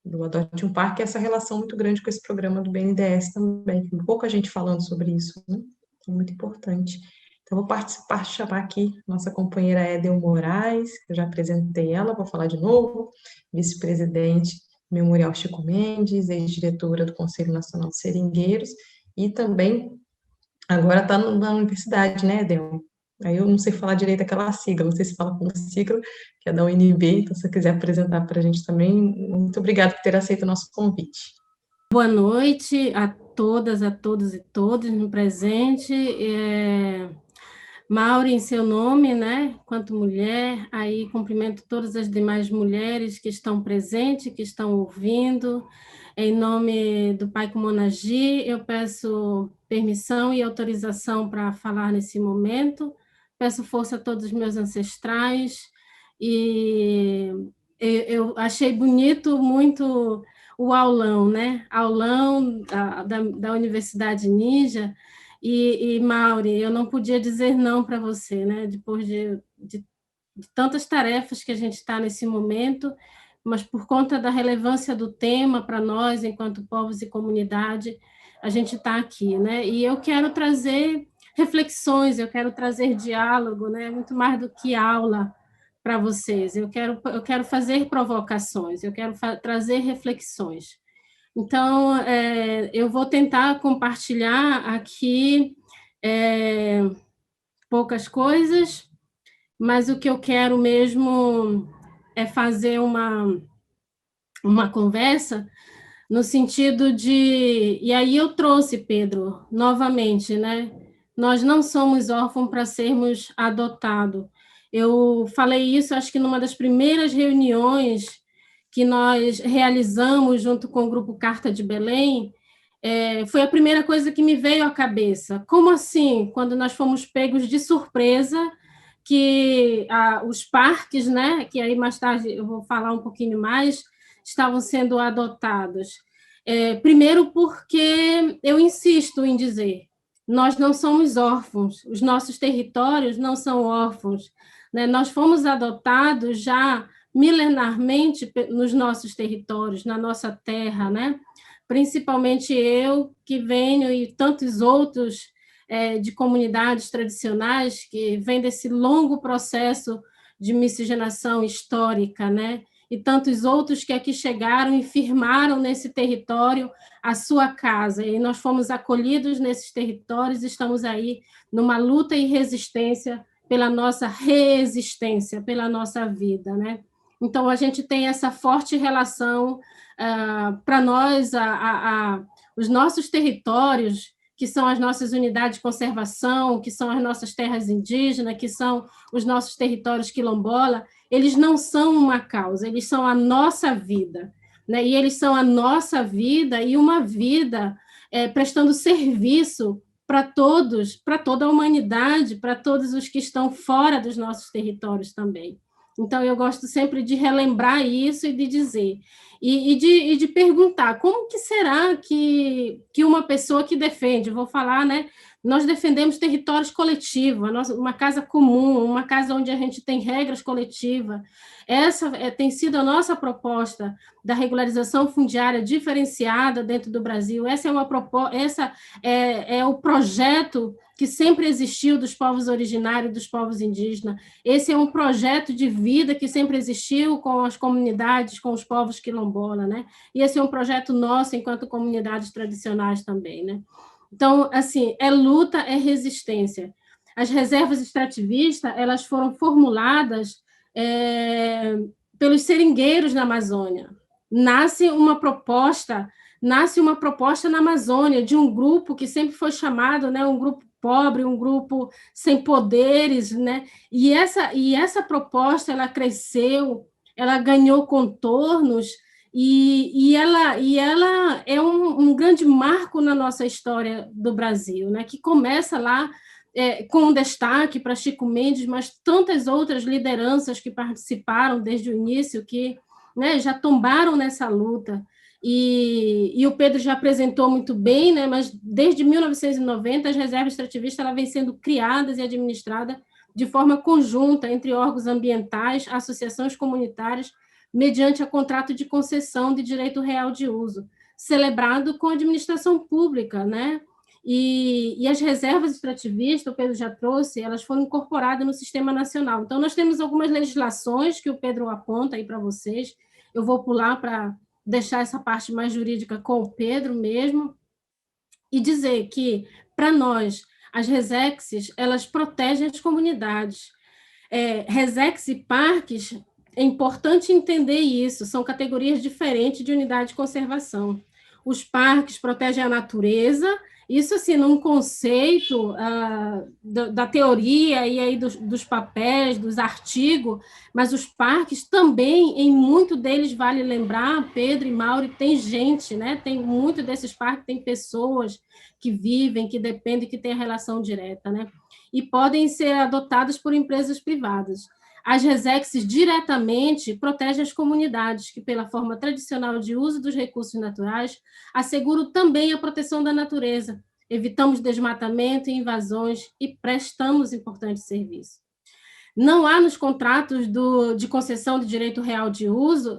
[SPEAKER 1] do Adote um Parque, essa relação muito grande com esse programa do BNDES também, tem pouca gente falando sobre isso, né, é muito importante. Então, vou chamar aqui nossa companheira Edel Moraes, que eu já apresentei ela, vou falar de novo, vice-presidente do Memorial Chico Mendes, ex-diretora do Conselho Nacional de Seringueiros, e também agora está na universidade, né, Edel? Aí eu não sei falar direito aquela sigla, não sei se fala com sigla, que é da UNB, então se você quiser apresentar para a gente também, muito obrigada por ter aceito o nosso convite.
[SPEAKER 5] Boa noite a todas, a todos e todas no presente. Maureen, seu nome, né, quanto mulher, aí cumprimento todas as demais mulheres que estão presentes, que estão ouvindo. Em nome do Pai Monagi, eu peço permissão e autorização para falar nesse momento. Peço força a todos os meus ancestrais, e eu achei bonito muito o aulão, né? Aulão da Universidade Ninja, e Maureen, eu não podia dizer não para você, né? Depois de tantas tarefas que a gente está nesse momento, mas por conta da relevância do tema para nós, enquanto povos e comunidade, a gente está aqui, né? E eu quero trazer reflexões, eu quero trazer diálogo, né? Muito mais do que aula para vocês. Eu quero fazer provocações, eu quero trazer reflexões. Então, eu vou tentar compartilhar aqui poucas coisas, mas o que eu quero mesmo é fazer uma conversa no sentido de... E aí eu trouxe, Pedro, novamente, né? Nós não somos órfãos para sermos adotados. Eu falei isso, acho que numa das primeiras reuniões que nós realizamos junto com o Grupo Carta de Belém, foi a primeira coisa que me veio à cabeça. Como assim, quando nós fomos pegos de surpresa, que os parques, né, que aí mais tarde eu vou falar um pouquinho mais, estavam sendo adotados? Primeiro porque eu insisto em dizer, nós não somos órfãos, os nossos territórios não são órfãos, né? Nós fomos adotados já milenarmente nos nossos territórios, na nossa terra, né? Principalmente eu, que venho, e tantos outros de comunidades tradicionais que vêm desse longo processo de miscigenação histórica, né? E tantos outros que aqui chegaram e firmaram nesse território a sua casa, e nós fomos acolhidos nesses territórios, estamos aí numa luta e resistência pela nossa reexistência, pela nossa vida, né? Então, a gente tem essa forte relação, para nós, os nossos territórios, que são as nossas unidades de conservação, que são as nossas terras indígenas, que são os nossos territórios quilombola, eles não são uma causa, eles são a nossa vida, né? E eles são a nossa vida, e uma vida prestando serviço para todos, para toda a humanidade, para todos os que estão fora dos nossos territórios também. Então, eu gosto sempre de relembrar isso e de dizer, e de perguntar, como que será que uma pessoa que defende, vou falar, né? Nós defendemos territórios coletivos, uma casa comum, uma casa onde a gente tem regras coletivas. Essa tem sido a nossa proposta da regularização fundiária diferenciada dentro do Brasil. Essa é o projeto que sempre existiu dos povos originários, dos povos indígenas. Esse é um projeto de vida que sempre existiu com as comunidades, com os povos quilombola, né? E esse é um projeto nosso enquanto comunidades tradicionais também, né? Então, assim, é luta, é resistência. As reservas extrativistas, elas foram formuladas pelos seringueiros na Amazônia. Nasce uma proposta na Amazônia de um grupo que sempre foi chamado, né, um grupo pobre, um grupo sem poderes, né? E essa proposta, ela cresceu ela ganhou contornos e ela é um grande marco na nossa história do Brasil, né? Que começa lá com um destaque para Chico Mendes, mas tantas outras lideranças que participaram desde o início, que, né, já tombaram nessa luta. E o Pedro já apresentou muito bem, né, mas desde 1990 as reservas extrativistas ela vem sendo criadas e administradas de forma conjunta entre órgãos ambientais, associações comunitárias, mediante a contrato de concessão de direito real de uso, celebrado com a administração pública, né? E as reservas extrativistas, o Pedro já trouxe, elas foram incorporadas no Sistema Nacional. Então, nós temos algumas legislações que o Pedro aponta aí para vocês, eu vou pular para deixar essa parte mais jurídica com o Pedro mesmo, e dizer que, para nós, as RESECs, elas protegem as comunidades. RESECs e parques, é importante entender isso, são categorias diferentes de unidade de conservação. Os parques protegem a natureza, isso, assim, num conceito da teoria e aí dos papéis, dos artigos, mas os parques também, em muito deles, vale lembrar, Pedro e Mauro, tem gente, né? Tem muito desses parques, tem pessoas que vivem, que dependem, que têm a relação direta, né? E podem ser adotadas por empresas privadas. As RESECs diretamente protegem as comunidades, que, pela forma tradicional de uso dos recursos naturais, asseguram também a proteção da natureza, evitamos desmatamento e invasões e prestamos importantes serviços. Não há nos contratos de concessão de direito real de uso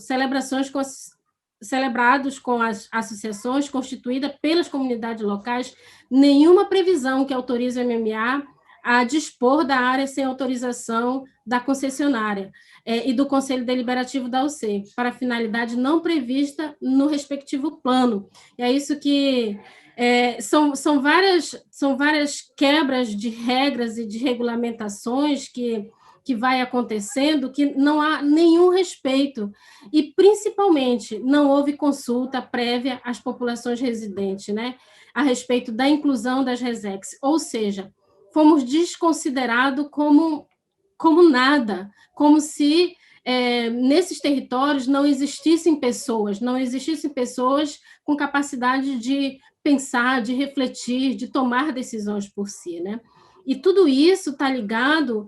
[SPEAKER 5] celebrados com as associações constituídas pelas comunidades locais nenhuma previsão que autorize o MMA a dispor da área sem autorização da concessionária e do Conselho Deliberativo da UC, para finalidade não prevista no respectivo plano. E é isso que são várias quebras de regras e de regulamentações que vai acontecendo, que não há nenhum respeito, e, principalmente, não houve consulta prévia às populações residentes, né, a respeito da inclusão das RESECs, ou seja, fomos desconsiderados como nada, como se nesses territórios não existissem pessoas com capacidade de pensar, de refletir, de tomar decisões por si, né? E tudo isso está ligado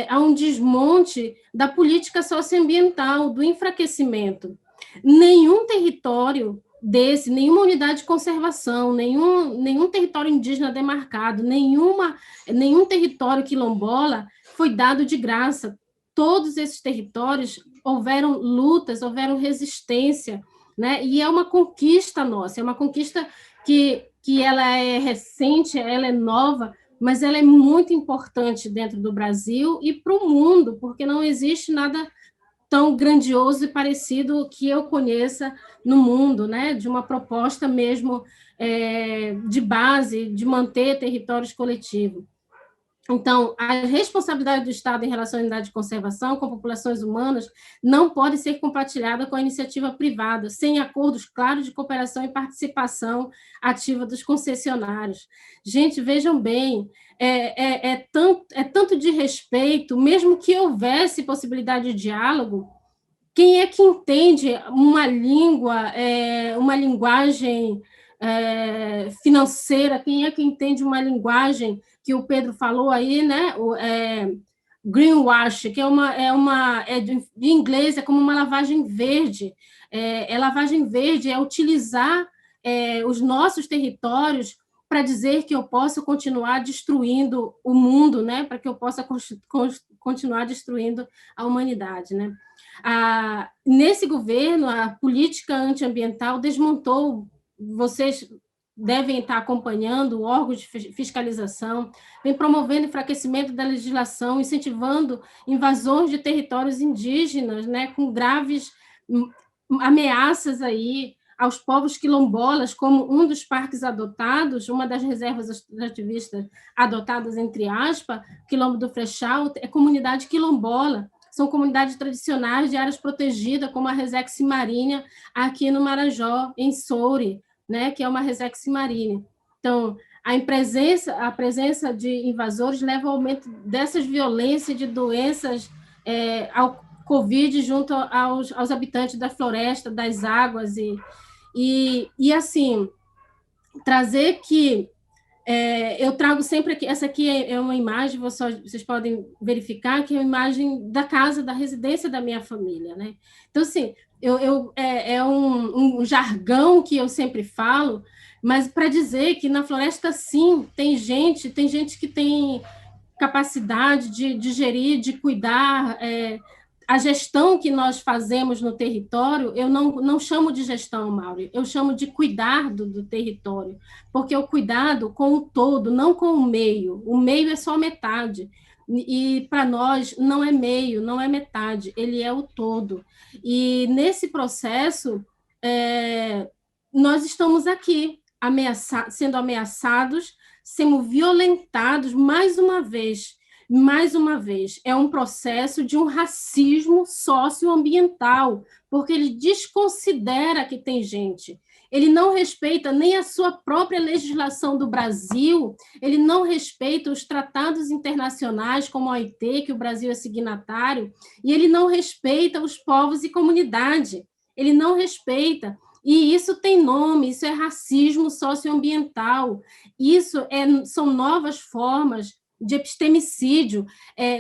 [SPEAKER 5] a um desmonte da política socioambiental, do enfraquecimento. Nenhum território desse, nenhuma unidade de conservação, nenhum território indígena demarcado, nenhum território quilombola foi dado de graça. Todos esses territórios houveram lutas, houveram resistência, né? E é uma conquista nossa, é uma conquista que ela é recente, ela é nova, mas ela é muito importante dentro do Brasil e para o mundo, porque não existe nada tão grandioso e parecido que eu conheça no mundo, né? De uma proposta mesmo de base, de manter territórios coletivos. Então, a responsabilidade do Estado em relação à unidade de conservação com populações humanas não pode ser compartilhada com a iniciativa privada, sem acordos claros de cooperação e participação ativa dos concessionários. Gente, vejam bem, tanto de respeito, mesmo que houvesse possibilidade de diálogo, quem é que entende uma linguagem financeira, quem é que entende uma linguagem que o Pedro falou aí, né? Greenwash, que de inglês é como uma lavagem verde. Lavagem verde é utilizar os nossos territórios para dizer que eu posso continuar destruindo o mundo, né? Para que eu possa continuar destruindo a humanidade, né? Nesse governo, a política antiambiental desmontou. Vocês devem estar acompanhando órgãos de fiscalização, vem promovendo enfraquecimento da legislação, incentivando invasões de territórios indígenas, né, com graves ameaças aí aos povos quilombolas, como um dos parques adotados, uma das reservas extrativistas adotadas, entre aspas, Quilombo do Frechal, é comunidade quilombola, são comunidades tradicionais de áreas protegidas, como a Resex Marinha, aqui no Marajó, em Soure, né, que é uma Resex Marinha. Então, a presença de invasores leva ao aumento dessas violências, de doenças Covid junto aos habitantes da floresta, das águas, e assim, trazer que eu trago sempre aqui, essa aqui é uma imagem, vocês podem verificar, que é a imagem da casa, da residência da minha família, né? Então, assim, é um jargão que eu sempre falo, mas para dizer que na floresta, sim, tem gente que tem capacidade de gerir, de cuidar. A gestão que nós fazemos no território, eu não chamo de gestão, Mauro, eu chamo de cuidar do território, porque o cuidado com o todo, não com o meio é só metade, e para nós não é meio, não é metade, ele é o todo. E nesse processo, nós estamos aqui, sendo ameaçados, sendo violentados mais uma vez. É um processo de um racismo socioambiental, porque ele desconsidera que tem gente. Ele não respeita nem a sua própria legislação do Brasil, ele não respeita os tratados internacionais, como a OIT, que o Brasil é signatário, e ele não respeita os povos e comunidade. Ele não respeita. E isso tem nome, isso é racismo socioambiental. São novas formas de epistemicídio,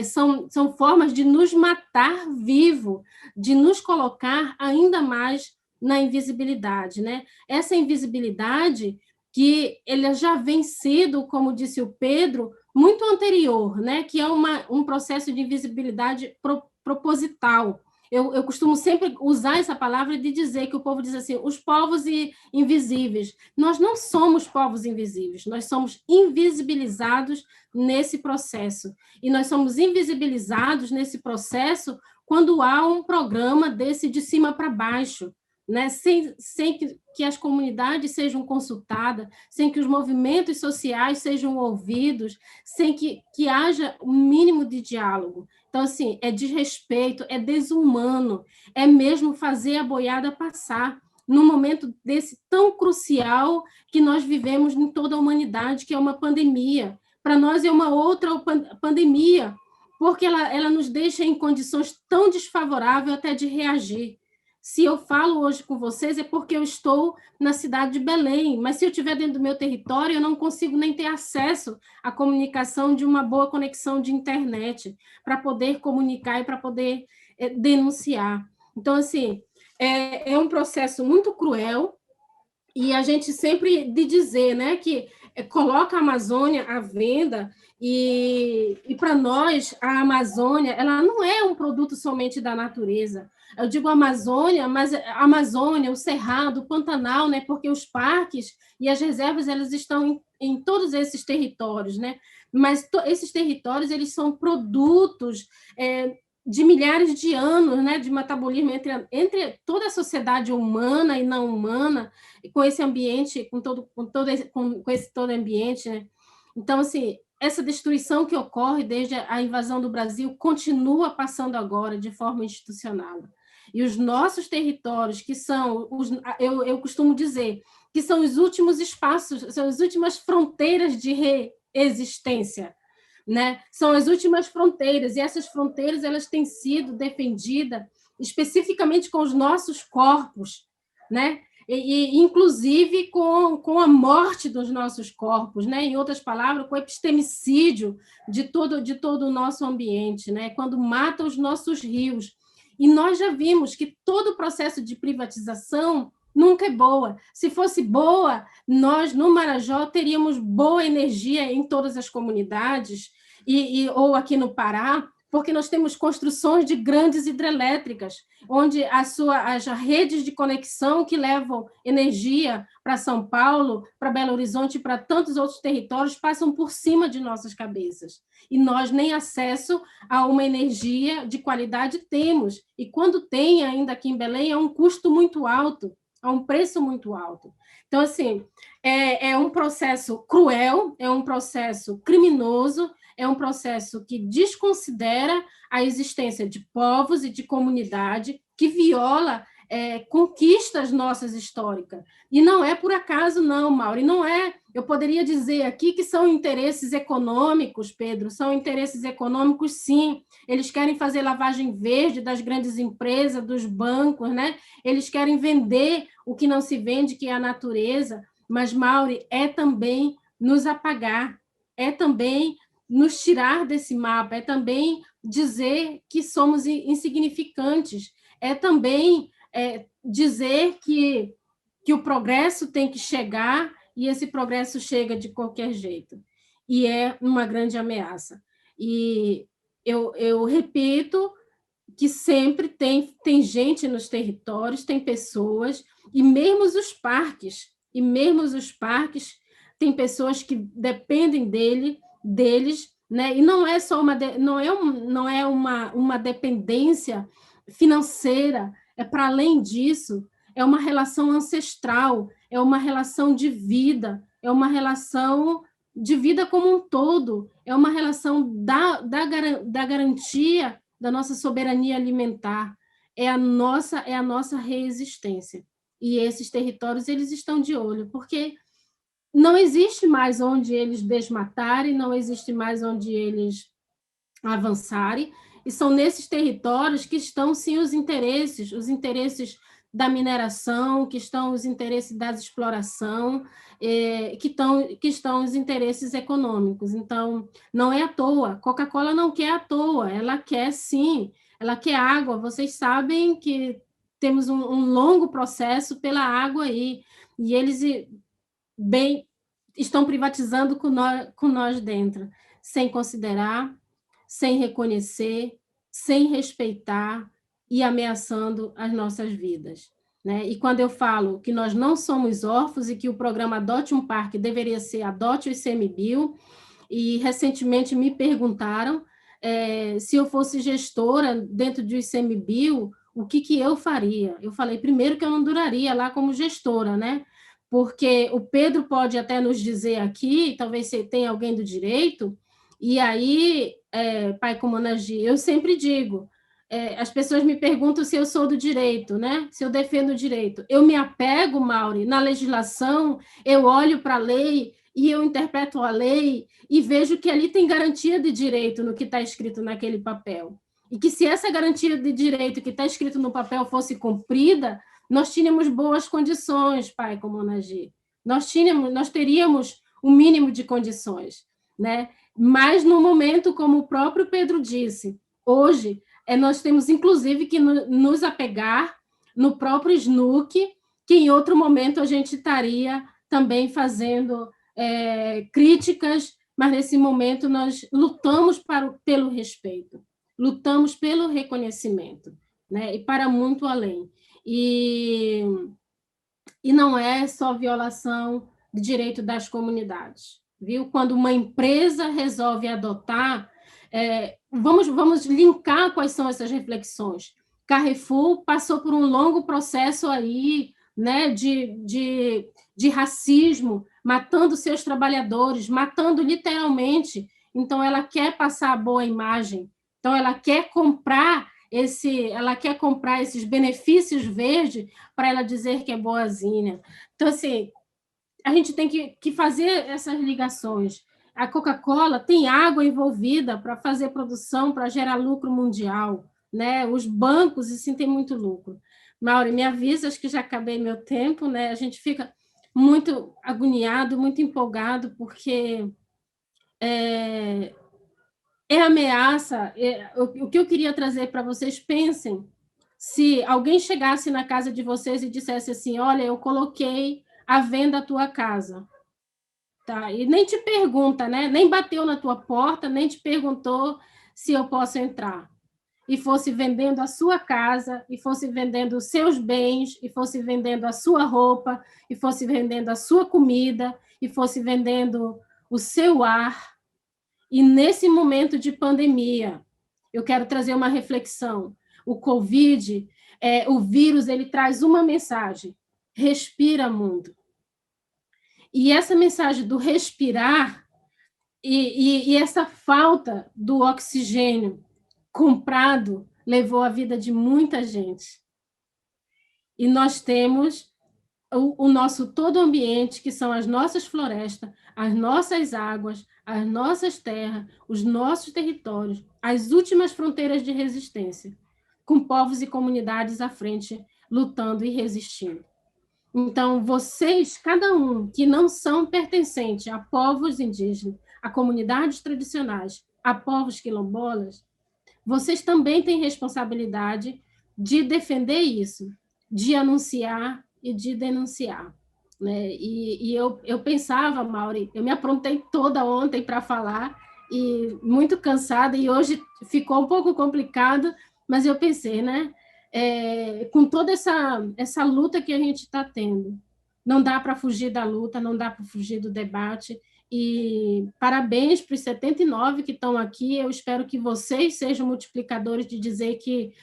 [SPEAKER 5] são formas de nos matar vivo, de nos colocar ainda mais na invisibilidade, né? Essa invisibilidade que ele já vem sido, como disse o Pedro, muito anterior, né? Que é um processo de invisibilidade proposital. Eu costumo sempre usar essa palavra de dizer que o povo diz assim, os povos invisíveis. Nós não somos povos invisíveis, nós somos invisibilizados nesse processo. E nós somos invisibilizados nesse processo quando há um programa desse de cima para baixo, né? Sem que as comunidades sejam consultadas, sem que os movimentos sociais sejam ouvidos, sem que haja um mínimo de diálogo. Então, assim, é desrespeito, é desumano, é mesmo fazer a boiada passar num momento desse tão crucial que nós vivemos em toda a humanidade, que é uma pandemia. Para nós é uma outra pandemia, porque ela nos deixa em condições tão desfavoráveis até de reagir. Se eu falo hoje com vocês é porque eu estou na cidade de Belém, mas se eu estiver dentro do meu território, eu não consigo nem ter acesso à comunicação de uma boa conexão de internet para poder comunicar e para poder denunciar. Então, assim, é um processo muito cruel e a gente sempre de dizer, né, que coloca a Amazônia à venda e para nós, a Amazônia, ela não é um produto somente da natureza. Eu digo Amazônia, mas a Amazônia, o Cerrado, o Pantanal, né? Porque os parques e as reservas elas estão em todos esses territórios, né? Mas esses territórios eles são produtos de milhares de anos, né? De metabolismo entre toda a sociedade humana e não humana, com esse ambiente, com esse todo ambiente, né? Então, assim, essa destruição que ocorre desde a invasão do Brasil continua passando agora de forma institucional. E os nossos territórios, que são, eu costumo dizer, que são os últimos espaços, são as últimas fronteiras de reexistência, né? São as últimas fronteiras, e essas fronteiras elas têm sido defendidas especificamente com os nossos corpos, né? E inclusive com a morte dos nossos corpos, né? Em outras palavras, com o epistemicídio de todo o nosso ambiente, né? Quando mata os nossos rios. E nós já vimos que todo o processo de privatização nunca é boa. Se fosse boa, nós, no Marajó, teríamos boa energia em todas as comunidades, ou aqui no Pará, porque nós temos construções de grandes hidrelétricas, onde as redes de conexão que levam energia para São Paulo, para Belo Horizonte e para tantos outros territórios passam por cima de nossas cabeças. E nós nem acesso a uma energia de qualidade temos. E quando tem, ainda aqui em Belém, é um custo muito alto, é um preço muito alto. Então, assim, é um processo cruel, é um processo criminoso, é um processo que desconsidera a existência de povos e de comunidade, que viola conquistas nossas históricas. E não é por acaso, não, Mauro. E não é, eu poderia dizer aqui que são interesses econômicos, Pedro, são interesses econômicos, sim. Eles querem fazer lavagem verde das grandes empresas, dos bancos, né? Eles querem vender o que não se vende, que é a natureza. Mas, Mauro, é também nos apagar, é também nos tirar desse mapa, é também dizer que somos insignificantes, é também dizer que o progresso tem que chegar e esse progresso chega de qualquer jeito. E é uma grande ameaça. E eu repito que sempre tem gente nos territórios, tem pessoas, e mesmo os parques, tem pessoas que dependem deles, né? E não é só uma dependência financeira, é para além disso, é uma relação ancestral, é uma relação de vida, é uma relação de vida como um todo, é uma relação da garantia da nossa soberania alimentar, é a nossa resistência. E esses territórios, eles estão de olho, porque não existe mais onde eles desmatarem, não existe mais onde eles avançarem, e são nesses territórios que estão, sim, os interesses da mineração, que estão os interesses da exploração, que estão os interesses econômicos. Então, não é à toa, Coca-Cola não quer à toa, ela quer, sim, ela quer água. Vocês sabem que temos um longo processo pela água aí, e eles estão privatizando com nós dentro, sem considerar, sem reconhecer, sem respeitar e ameaçando as nossas vidas, né? E quando eu falo que nós não somos órfãos e que o programa Adote um Parque deveria ser Adote o ICMBio, e recentemente me perguntaram se eu fosse gestora dentro do ICMBio, o que eu faria? Eu falei, primeiro, que eu não duraria lá como gestora, né? Porque o Pedro pode até nos dizer aqui, talvez você tenha alguém do direito, e aí, Pai Comunagi, eu sempre digo, as pessoas me perguntam se eu sou do direito, né? Se eu defendo o direito. Eu me apego, Mauri, na legislação, eu olho para a lei e eu interpreto a lei e vejo que ali tem garantia de direito no que está escrito naquele papel. E que se essa garantia de direito que está escrito no papel fosse cumprida, nós tínhamos boas condições, Pai Comunagi. Nós teríamos o mínimo de condições, né? Mas, no momento, como o próprio Pedro disse, hoje, nós temos, inclusive, que nos apegar no próprio SNUC, que em outro momento a gente estaria também fazendo críticas, mas nesse momento nós lutamos pelo respeito, lutamos pelo reconhecimento, né? E para muito além. E não é só violação de direito das comunidades, viu? Quando uma empresa resolve adotar, vamos linkar quais são essas reflexões. Carrefour passou por um longo processo aí, né, de racismo, matando seus trabalhadores, matando literalmente. Então, ela quer passar a boa imagem, então, ela quer comprar esses benefícios verdes para ela dizer que é boazinha. Então, assim, a gente tem que fazer essas ligações. A Coca-Cola tem água envolvida para fazer produção, para gerar lucro mundial, né? Os bancos, sim, tem muito lucro. Mauri, me avisa, acho que já acabei meu tempo, né? A gente fica muito agoniado, muito empolgado, porque ameaça. O que eu queria trazer para vocês, pensem, se alguém chegasse na casa de vocês e dissesse assim, olha, eu coloquei à venda a tua casa, tá? E nem te pergunta, né? Nem bateu na tua porta, nem te perguntou se eu posso entrar. E fosse vendendo a sua casa, e fosse vendendo os seus bens, e fosse vendendo a sua roupa, e fosse vendendo a sua comida, e fosse vendendo o seu ar. E nesse momento de pandemia, eu quero trazer uma reflexão. O Covid, o vírus, ele traz uma mensagem: respira, mundo. E essa mensagem do respirar e essa falta do oxigênio comprado levou a vida de muita gente. E nós temos o nosso todo ambiente, que são as nossas florestas, as nossas águas, as nossas terras, os nossos territórios, as últimas fronteiras de resistência, com povos e comunidades à frente, lutando e resistindo. Então, vocês, cada um, que não são pertencentes a povos indígenas, a comunidades tradicionais, a povos quilombolas, vocês também têm responsabilidade de defender isso, de anunciar e de denunciar. Né? E eu pensava, Mauri, eu me aprontei toda ontem para falar, e muito cansada, e hoje ficou um pouco complicado, mas eu pensei, né? Com toda essa luta que a gente está tendo, não dá para fugir da luta, não dá para fugir do debate, e parabéns para os 79 que estão aqui, eu espero que vocês sejam multiplicadores de dizer que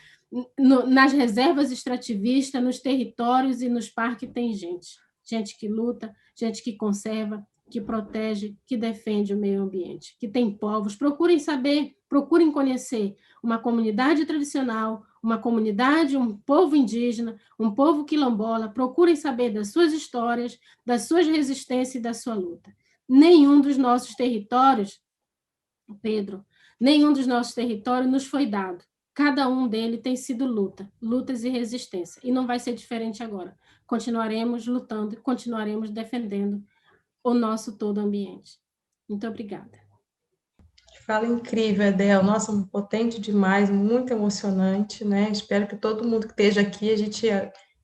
[SPEAKER 5] nas reservas extrativistas, nos territórios e nos parques tem gente que luta, gente que conserva, que protege, que defende o meio ambiente, que tem povos. Procurem saber, procurem conhecer uma comunidade tradicional, uma comunidade, um povo indígena, um povo quilombola, procurem saber das suas histórias, das suas resistências e da sua luta. Nenhum dos nossos territórios, Pedro, nenhum dos nossos territórios nos foi dado. Cada um deles tem sido lutas e resistência, e não vai ser diferente agora. Continuaremos lutando e continuaremos defendendo o nosso todo ambiente. Muito obrigada.
[SPEAKER 1] Fala incrível, Edel. Nossa, potente demais, muito emocionante, né? Espero que todo mundo que esteja aqui,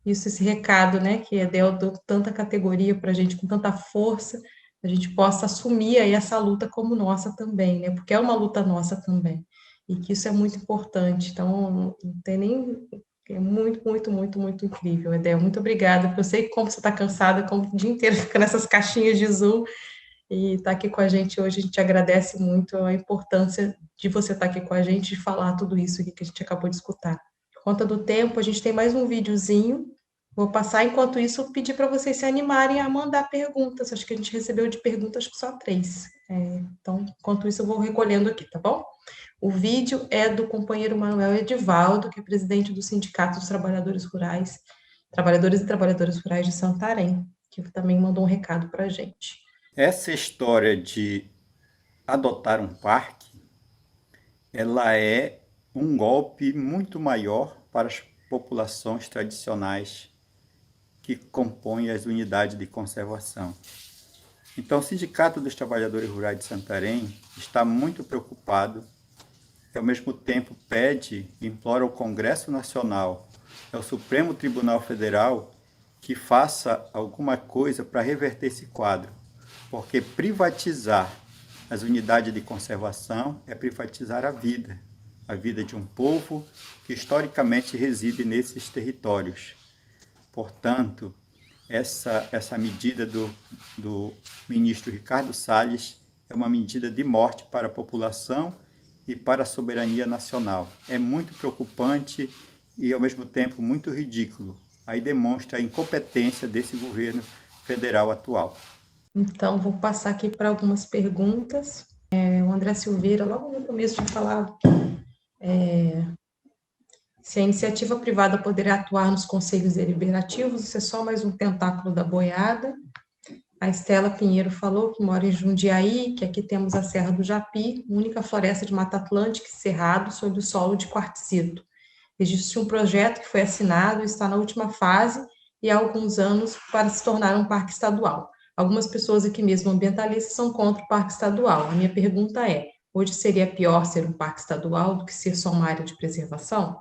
[SPEAKER 1] esse recado, né? Que Edel deu tanta categoria para a gente, com tanta força, a gente possa assumir aí essa luta como nossa também, né? Porque é uma luta nossa também. E que isso é muito importante. Então, não tem nem... É muito, muito, muito, muito incrível, Edel. Muito obrigada, porque eu sei como você está cansada, como o dia inteiro fica nessas caixinhas de Zoom, e estar aqui com a gente hoje. A gente agradece muito a importância de você estar aqui com a gente, de falar tudo isso aqui que a gente acabou de escutar. Por conta do tempo, a gente tem mais um videozinho. Vou passar, enquanto isso, pedir para vocês se animarem a mandar perguntas. Acho que a gente recebeu de perguntas só 3. Então, enquanto isso, eu vou recolhendo aqui, tá bom? O vídeo é do companheiro Manuel Edivaldo, que é presidente do Sindicato dos Trabalhadores Rurais, Trabalhadores e Trabalhadoras Rurais de Santarém, que também mandou um recado para a gente.
[SPEAKER 6] Essa história de adotar um parque, ela é um golpe muito maior para as populações tradicionais que compõem as unidades de conservação. Então, o Sindicato dos Trabalhadores Rurais de Santarém está muito preocupado e, ao mesmo tempo, pede e implora ao Congresso Nacional, ao Supremo Tribunal Federal, que faça alguma coisa para reverter esse quadro. Porque privatizar as unidades de conservação é privatizar a vida de um povo que historicamente reside nesses territórios. Portanto, essa medida do ministro Ricardo Salles é uma medida de morte para a população e para a soberania nacional. É muito preocupante e, ao mesmo tempo, muito ridículo. Aí demonstra a incompetência desse governo federal atual.
[SPEAKER 1] Então, vou passar aqui para algumas perguntas. O André Silveira, logo no começo, tinha falado se a iniciativa privada poderia atuar nos conselhos deliberativos, isso é só mais um tentáculo da boiada. A Estela Pinheiro falou que mora em Jundiaí, que aqui temos a Serra do Japi, única floresta de Mata Atlântica e cerrado sob o solo de quartzito. Existe um projeto que foi assinado e está na última fase e há alguns anos para se tornar um parque estadual. Algumas pessoas aqui mesmo ambientalistas são contra o parque estadual. A minha pergunta é, hoje seria pior ser um parque estadual do que ser só uma área de preservação?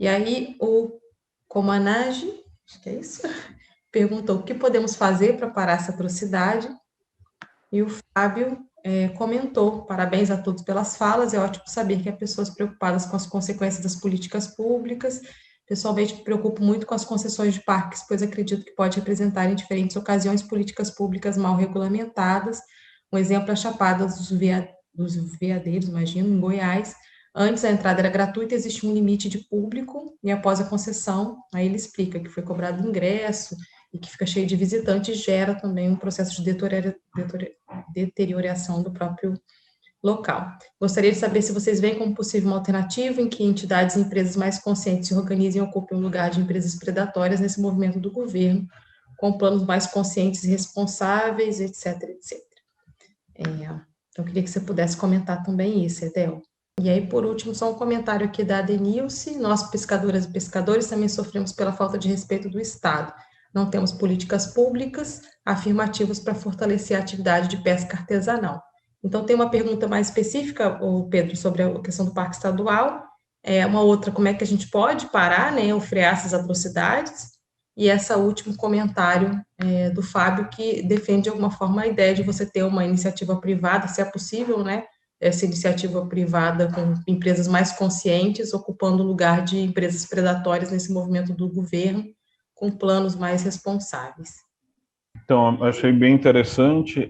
[SPEAKER 1] E aí o Comanage, acho que é isso, perguntou o que podemos fazer para parar essa atrocidade, e o Fábio comentou, parabéns a todos pelas falas, é ótimo saber que há pessoas preocupadas com as consequências das políticas públicas. Pessoalmente, me preocupo muito com as concessões de parques, pois acredito que pode representar em diferentes ocasiões políticas públicas mal regulamentadas. Um exemplo é a Chapada dos Veadeiros, imagino, em Goiás. Antes a entrada era gratuita, existe um limite de público, e após a concessão, aí ele explica que foi cobrado ingresso e que fica cheio de visitantes, gera também um processo de deterioração do próprio local. Gostaria de saber se vocês veem como possível uma alternativa em que entidades e empresas mais conscientes se organizem e ocupem o lugar de empresas predatórias nesse movimento do governo, com planos mais conscientes e responsáveis, etc, etc. Então, queria que você pudesse comentar também isso, Edel. E aí, por último, só um comentário aqui da Denilce. Nós, pescadoras e pescadores, também sofremos pela falta de respeito do Estado. Não temos políticas públicas afirmativas para fortalecer a atividade de pesca artesanal. Então, tem uma pergunta mais específica, Pedro, sobre a questão do Parque Estadual. Uma outra, como é que a gente pode parar, né, ou frear essas atrocidades? E esse último comentário do Fábio, que defende de alguma forma a ideia de você ter uma iniciativa privada, se é possível, né, essa iniciativa privada com empresas mais conscientes, ocupando o lugar de empresas predatórias nesse movimento do governo, com planos mais responsáveis.
[SPEAKER 4] Então, achei bem interessante,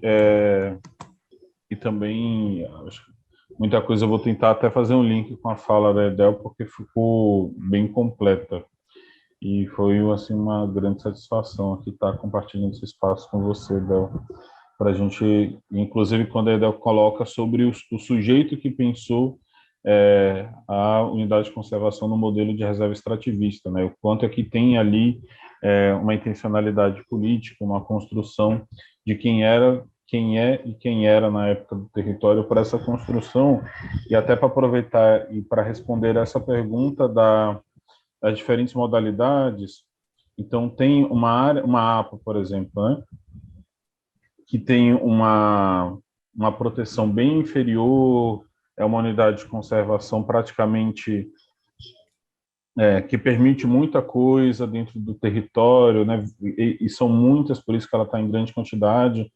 [SPEAKER 4] e também acho que muita coisa eu vou tentar até fazer um link com a fala da Edel, porque ficou bem completa. E foi assim, uma grande satisfação aqui estar compartilhando esse espaço com você, Edel, para a gente, inclusive quando a Edel coloca sobre o sujeito que pensou a unidade de conservação no modelo de reserva extrativista, né? O quanto é que tem ali uma intencionalidade política, uma construção de quem é e quem era na época do território para essa construção, e até para aproveitar e para responder essa pergunta das diferentes modalidades. Então, tem uma APA, por exemplo, né, que tem uma proteção bem inferior, é uma unidade de conservação praticamente que permite muita coisa dentro do território, né, e são muitas, por isso que ela está em grande quantidade,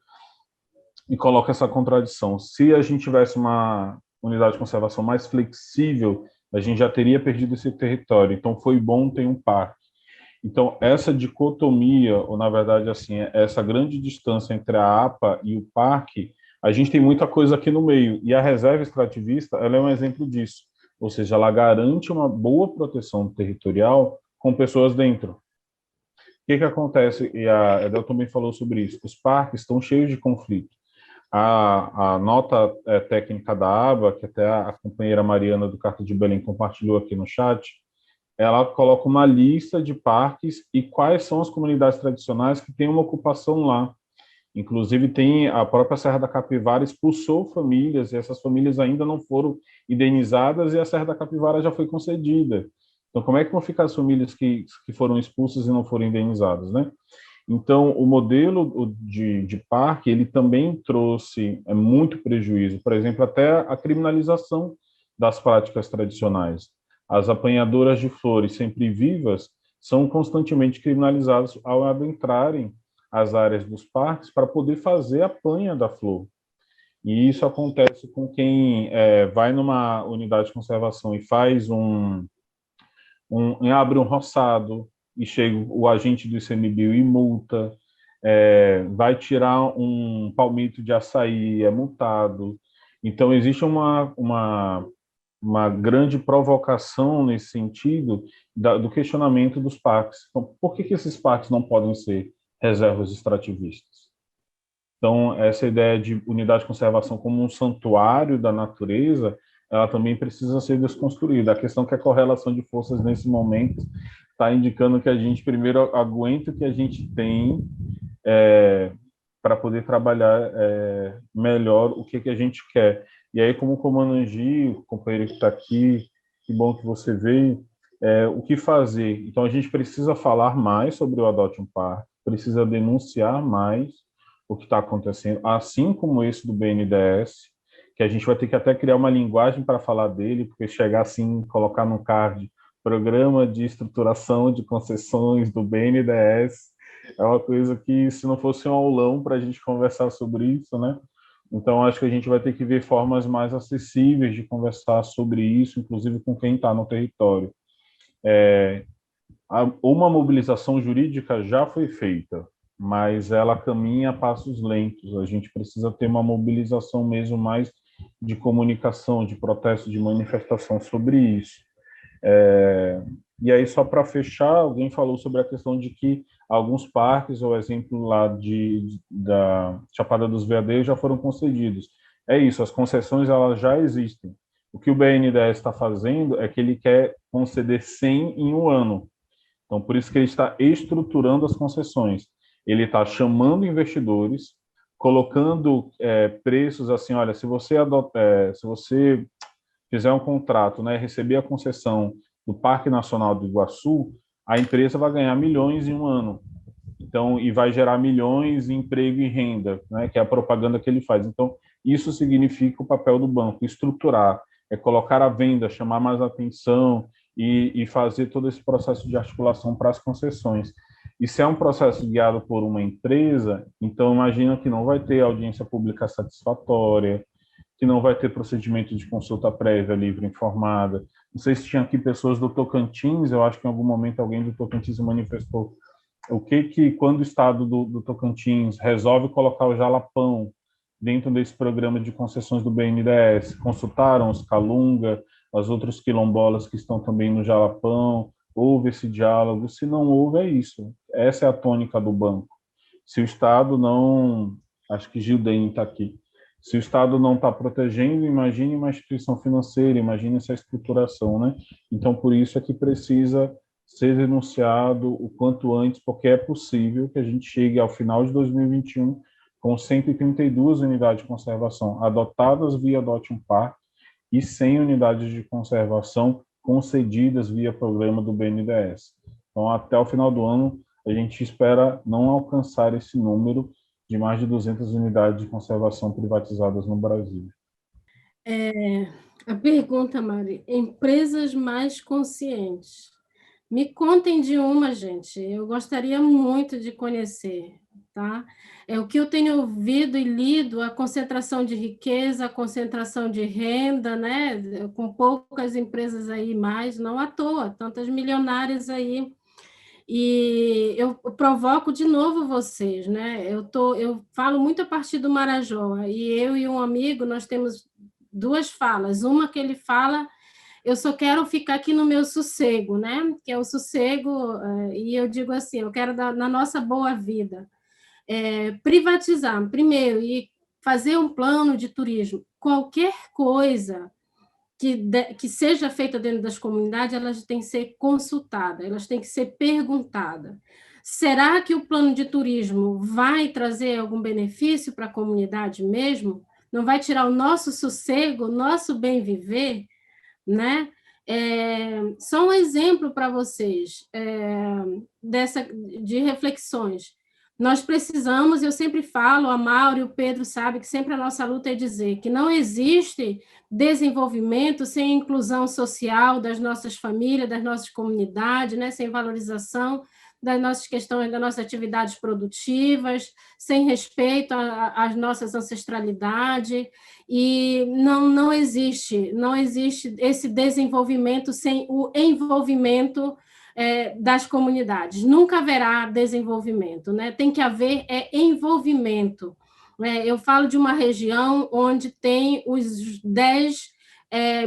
[SPEAKER 4] e coloca essa contradição. Se a gente tivesse uma unidade de conservação mais flexível, a gente já teria perdido esse território. Então, foi bom ter um parque. Então, essa dicotomia, ou na verdade, assim, essa grande distância entre a APA e o parque, a gente tem muita coisa aqui no meio. E a reserva extrativista, ela é um exemplo disso. Ou seja, ela garante uma boa proteção territorial com pessoas dentro. O que acontece? E a Edel também falou sobre isso. Os parques estão cheios de conflito. A nota técnica da ABA, que até a companheira Mariana do Carta de Belém compartilhou aqui no chat, ela coloca uma lista de parques e quais são as comunidades tradicionais que têm uma ocupação lá. Inclusive, tem a própria Serra da Capivara expulsou famílias, e essas famílias ainda não foram indenizadas, e a Serra da Capivara já foi concedida. Então, como é que vão ficar as famílias que foram expulsas e não foram indenizadas, né? Então, o modelo de parque, ele também trouxe muito prejuízo. Por exemplo, até a criminalização das práticas tradicionais. As apanhadoras de flores sempre vivas são constantemente criminalizadas ao adentrarem as áreas dos parques para poder fazer a apanha da flor. E isso acontece com quem vai numa unidade de conservação e faz abre um roçado, e chega o agente do ICMBio e multa, vai tirar um palmito de açaí, é multado. Então, existe uma grande provocação nesse sentido do questionamento dos parques. Então, por que esses parques não podem ser reservas extrativistas? Então, essa ideia de unidade de conservação como um santuário da natureza, ela também precisa ser desconstruída. A questão que a correlação de forças nesse momento está indicando que a gente primeiro aguenta o que a gente tem para poder trabalhar melhor o que a gente quer. E aí, como o comando Angi, o companheiro que está aqui, que bom que você veio, o que fazer? Então, a gente precisa falar mais sobre o Adote um Parque, precisa denunciar mais o que está acontecendo, assim como esse do BNDES, que a gente vai ter que até criar uma linguagem para falar dele, porque chegar assim, colocar no card Programa de Estruturação de Concessões do BNDES, é uma coisa que, se não fosse um aulão para a gente conversar sobre isso, né? Então, acho que a gente vai ter que ver formas mais acessíveis de conversar sobre isso, inclusive com quem está no território. Uma mobilização jurídica já foi feita, mas ela caminha a passos lentos. A gente precisa ter uma mobilização mesmo mais de comunicação, de protesto, de manifestação sobre isso. E aí, só para fechar, alguém falou sobre a questão de que alguns parques, o exemplo lá da Chapada dos Veadeiros, já foram concedidos. é isso, as concessões elas já existem. O que o BNDES está fazendo é que ele quer conceder 100 em um ano. Então, por isso que ele está estruturando as concessões. Ele está chamando investidores, colocando preços assim, olha, se você fizer um contrato, né, receber a concessão do Parque Nacional do Iguaçu, a empresa vai ganhar milhões em um ano. Então, e vai gerar milhões em emprego e renda, né, que é a propaganda que ele faz. Então, isso significa o papel do banco, estruturar, colocar à venda, chamar mais atenção e fazer todo esse processo de articulação para as concessões. E se é um processo guiado por uma empresa, então imagina que não vai ter audiência pública satisfatória, que não vai ter procedimento de consulta prévia, livre, informada. Não sei se tinha aqui pessoas do Tocantins, eu acho que em algum momento alguém do Tocantins manifestou o que quando o Estado do Tocantins resolve colocar o Jalapão dentro desse programa de concessões do BNDES, consultaram os Calunga, as outras quilombolas que estão também no Jalapão, houve esse diálogo, se não houve, é isso. Essa é a tônica do banco. Se o Estado não... Acho que Gilden está aqui. Se o Estado não está protegendo, imagine uma instituição financeira, imagine essa estruturação, né? Então, por isso é que precisa ser denunciado o quanto antes, porque é possível que a gente chegue ao final de 2021 com 132 unidades de conservação adotadas via Adote um Parque e 100 unidades de conservação concedidas via programa do BNDES. Então, até o final do ano, a gente espera não alcançar esse número de mais de 200 unidades de conservação privatizadas no Brasil.
[SPEAKER 5] A pergunta, Mari, empresas mais conscientes. Me contem de uma, gente, eu gostaria muito de conhecer, tá? O que eu tenho ouvido e lido, a concentração de riqueza, a concentração de renda, né? Com poucas empresas aí mais, não à toa, tantas milionárias aí. E eu provoco de novo vocês, né? Eu falo muito a partir do Marajó, e eu e um amigo, nós temos duas falas. Uma que ele fala, eu só quero ficar aqui no meu sossego, né? Que é o sossego, e eu digo assim, eu quero na nossa boa vida. Privatizar, primeiro, e fazer um plano de turismo. Qualquer coisa que seja feita dentro das comunidades, elas têm que ser consultadas, elas têm que ser perguntadas. Será que o plano de turismo vai trazer algum benefício para a comunidade mesmo? Não vai tirar o nosso sossego, o nosso bem viver? Né? Só um exemplo para vocês de reflexões. Nós precisamos, eu sempre falo, a Mauro e o Pedro sabem que sempre a nossa luta é dizer que não existe desenvolvimento sem inclusão social das nossas famílias, das nossas comunidades, né? Sem valorização das nossas questões, das nossas atividades produtivas, sem respeito às nossas ancestralidades, e não existe esse desenvolvimento sem o envolvimento das comunidades. Nunca haverá desenvolvimento, né? Tem que haver envolvimento. Eu falo de uma região onde tem os 10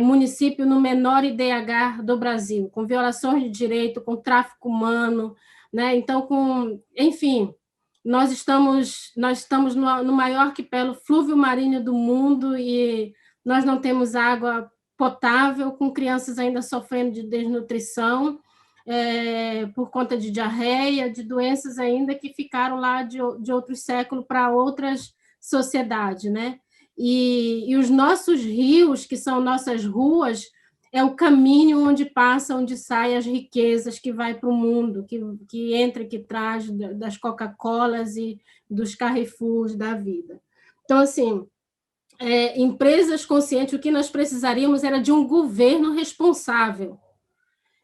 [SPEAKER 5] municípios no menor IDH do Brasil, com violações de direito, com tráfico humano, né? Então, enfim, nós estamos no maior arquipélago flúvio marinho do mundo e nós não temos água potável, com crianças ainda sofrendo de desnutrição, por conta de diarreia, de doenças ainda que ficaram lá de outros séculos para outras sociedades, né? E os nossos rios, que são nossas ruas, é o caminho onde passa, onde saem as riquezas que vai para o mundo, que entra e que traz das Coca-Colas e dos Carrefours da vida. Então, assim, empresas conscientes, o que nós precisaríamos era de um governo responsável,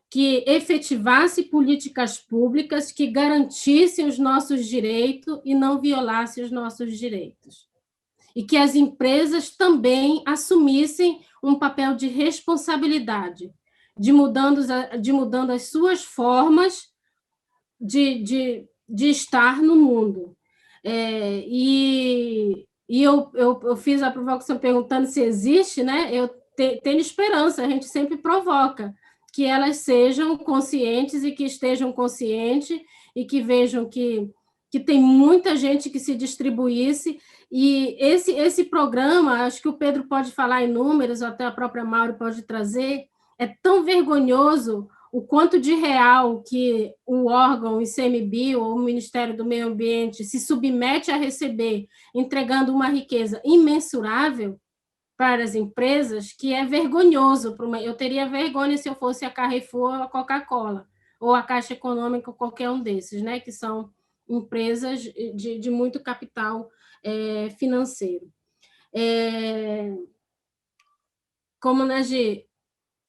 [SPEAKER 5] que efetivasse políticas públicas que garantissem os nossos direitos e não violassem os nossos direitos. E que as empresas também assumissem um papel de responsabilidade, de mudando as suas formas de estar no mundo. E eu fiz a provocação perguntando se existe, né? Eu tenho esperança, a gente sempre provoca, que elas sejam conscientes e que estejam conscientes e que vejam que tem muita gente que se distribuísse E esse programa, acho que o Pedro pode falar em números, ou até a própria Mauro pode trazer, é tão vergonhoso o quanto de real que o órgão, o ICMBio, ou o Ministério do Meio Ambiente, se submete a receber, entregando uma riqueza imensurável para as empresas, que é vergonhoso. Eu teria vergonha se eu fosse a Carrefour ou a Coca-Cola, ou a Caixa Econômica, ou qualquer um desses, né, que são empresas de muito capital financeiro. Como, né, Gi?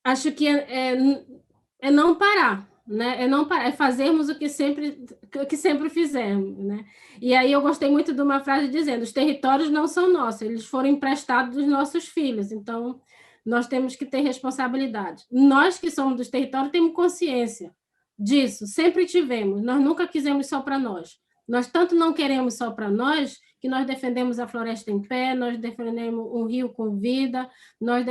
[SPEAKER 5] Acho que é não parar, né? É não parar, é fazermos o que sempre fizemos, né? E aí eu gostei muito de uma frase dizendo: os territórios não são nossos, eles foram emprestados dos nossos filhos, então nós temos que ter responsabilidade. Nós que somos dos territórios temos consciência disso, sempre tivemos, nós nunca quisemos só para nós. Nós tanto não queremos só para nós, que nós defendemos a floresta em pé, nós defendemos um rio com vida, nós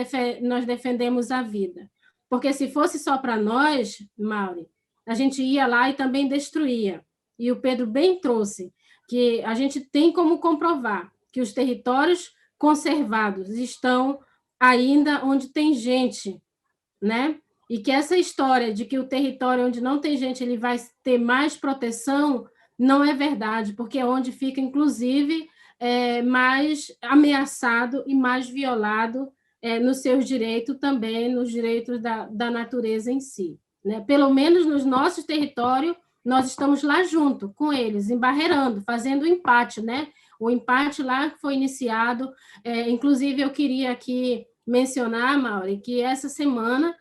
[SPEAKER 5] defendemos a vida. Porque se fosse só para nós, Mauri, a gente ia lá e também destruía. E o Pedro bem trouxe que a gente tem como comprovar que os territórios conservados estão ainda onde tem gente, né? E que essa história de que o território onde não tem gente ele vai ter mais proteção não é verdade, porque é onde fica, inclusive, mais ameaçado e mais violado nos seus direitos também, nos direitos da natureza em si. Né? Pelo menos nos nossos territórios, nós estamos lá junto com eles, embarreirando, fazendo o empate, né? O empate lá que foi iniciado, inclusive eu queria aqui mencionar, Mauri, que essa semana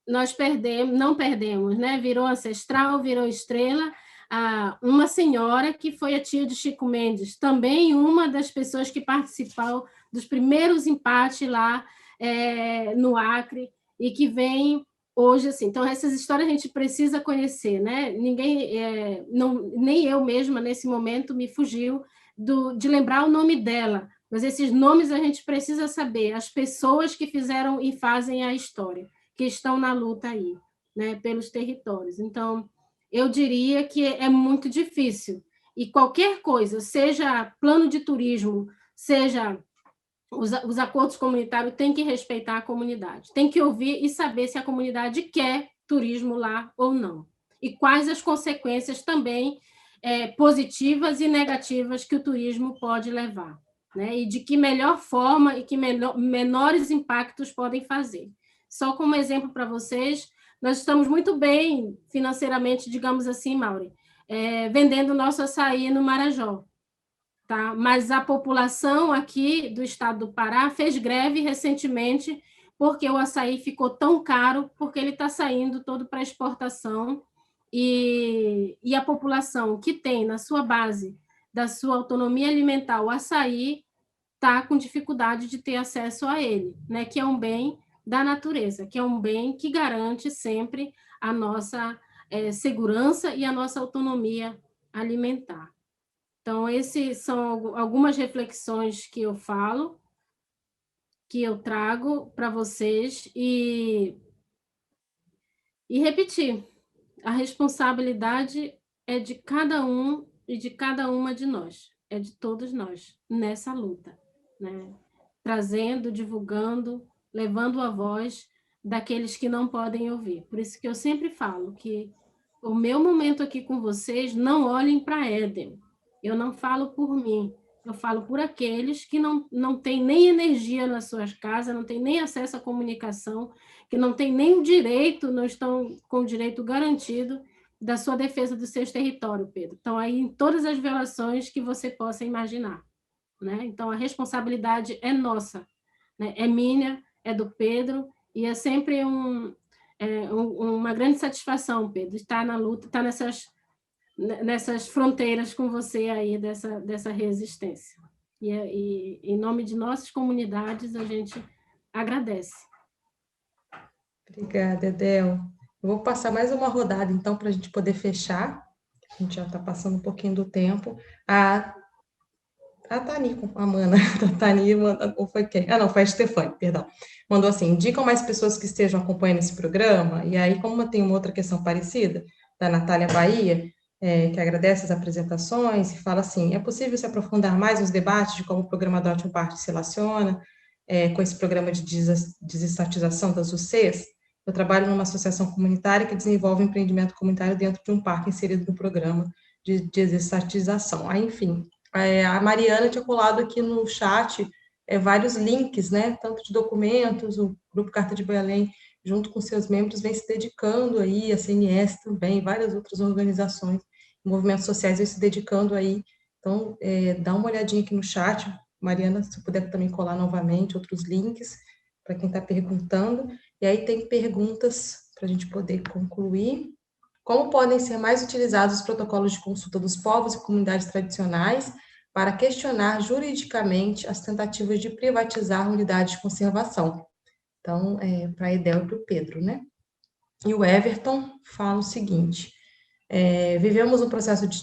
[SPEAKER 5] nós não perdemos, né? Virou ancestral, virou estrela, uma senhora que foi a tia de Chico Mendes, também uma das pessoas que participou dos primeiros empates lá no Acre, e que vem hoje, assim. Então, essas histórias a gente precisa conhecer, né? Nem eu mesma, nesse momento, me fugiu de lembrar o nome dela, mas esses nomes a gente precisa saber, as pessoas que fizeram e fazem a história, que estão na luta aí, né, pelos territórios. Então, eu diria que é muito difícil. E qualquer coisa, seja plano de turismo, seja os acordos comunitários, tem que respeitar a comunidade. Tem que ouvir e saber se a comunidade quer turismo lá ou não. E quais as consequências também positivas e negativas que o turismo pode levar. Né? E de que melhor forma e que menores impactos podem fazer. Só como exemplo para vocês, nós estamos muito bem financeiramente, digamos assim, Mauri, vendendo nosso açaí no Marajó. Tá? Mas a população aqui do estado do Pará fez greve recentemente porque o açaí ficou tão caro, porque ele está saindo todo para exportação, e a população que tem na sua base da sua autonomia alimentar o açaí está com dificuldade de ter acesso a ele, né? Que é um bem da natureza, que é um bem que garante sempre a nossa segurança e a nossa autonomia alimentar. Então, essas são algumas reflexões que eu falo, que eu trago para vocês, e repetir, a responsabilidade é de cada um e de cada uma de nós, é de todos nós, nessa luta, né? Trazendo, divulgando, levando a voz daqueles que não podem ouvir. Por isso que eu sempre falo que o meu momento aqui com vocês, não olhem para Éden. Eu não falo por mim, eu falo por aqueles que não têm nem energia nas suas casas, não têm nem acesso à comunicação, que não têm nem o direito, não estão com o direito garantido da sua defesa dos seus territórios, Pedro. Estão aí em todas as violações que você possa imaginar. Né? Então, a responsabilidade é nossa, né? É minha, é do Pedro, e é sempre uma grande satisfação, Pedro, estar na luta, estar nessas fronteiras com você aí, dessa resistência. E em nome de nossas comunidades, a gente agradece.
[SPEAKER 1] Obrigada, Edel. Eu vou passar mais uma rodada, então, para a gente poder fechar. A gente já está passando um pouquinho do tempo. A Tani, a Mana, a Tani, ou foi quem? Não, foi a Stefane, perdão. Mandou assim: indicam mais pessoas que estejam acompanhando esse programa. E aí, como tem uma outra questão parecida, da Natália Bahia, que agradece as apresentações e fala assim: é possível se aprofundar mais nos debates de como o programa Adote um Parque se relaciona com esse programa de desestatização das UCs? Eu trabalho numa associação comunitária que desenvolve empreendimento comunitário dentro de um parque inserido no programa de desestatização. Aí, enfim, a Mariana tinha colado aqui no chat vários links, né, tanto de documentos, o Grupo Carta de Belém, junto com seus membros, vem se dedicando aí, a CNS também, várias outras organizações, movimentos sociais vem se dedicando aí. Então, dá uma olhadinha aqui no chat, Mariana, se puder também colar novamente outros links, para quem está perguntando. E aí tem perguntas para a gente poder concluir. Como podem ser mais utilizados os protocolos de consulta dos povos e comunidades tradicionais para questionar juridicamente as tentativas de privatizar unidades de conservação? Então, para a Edel e para o Pedro, né? E o Everton fala o seguinte: vivemos um processo de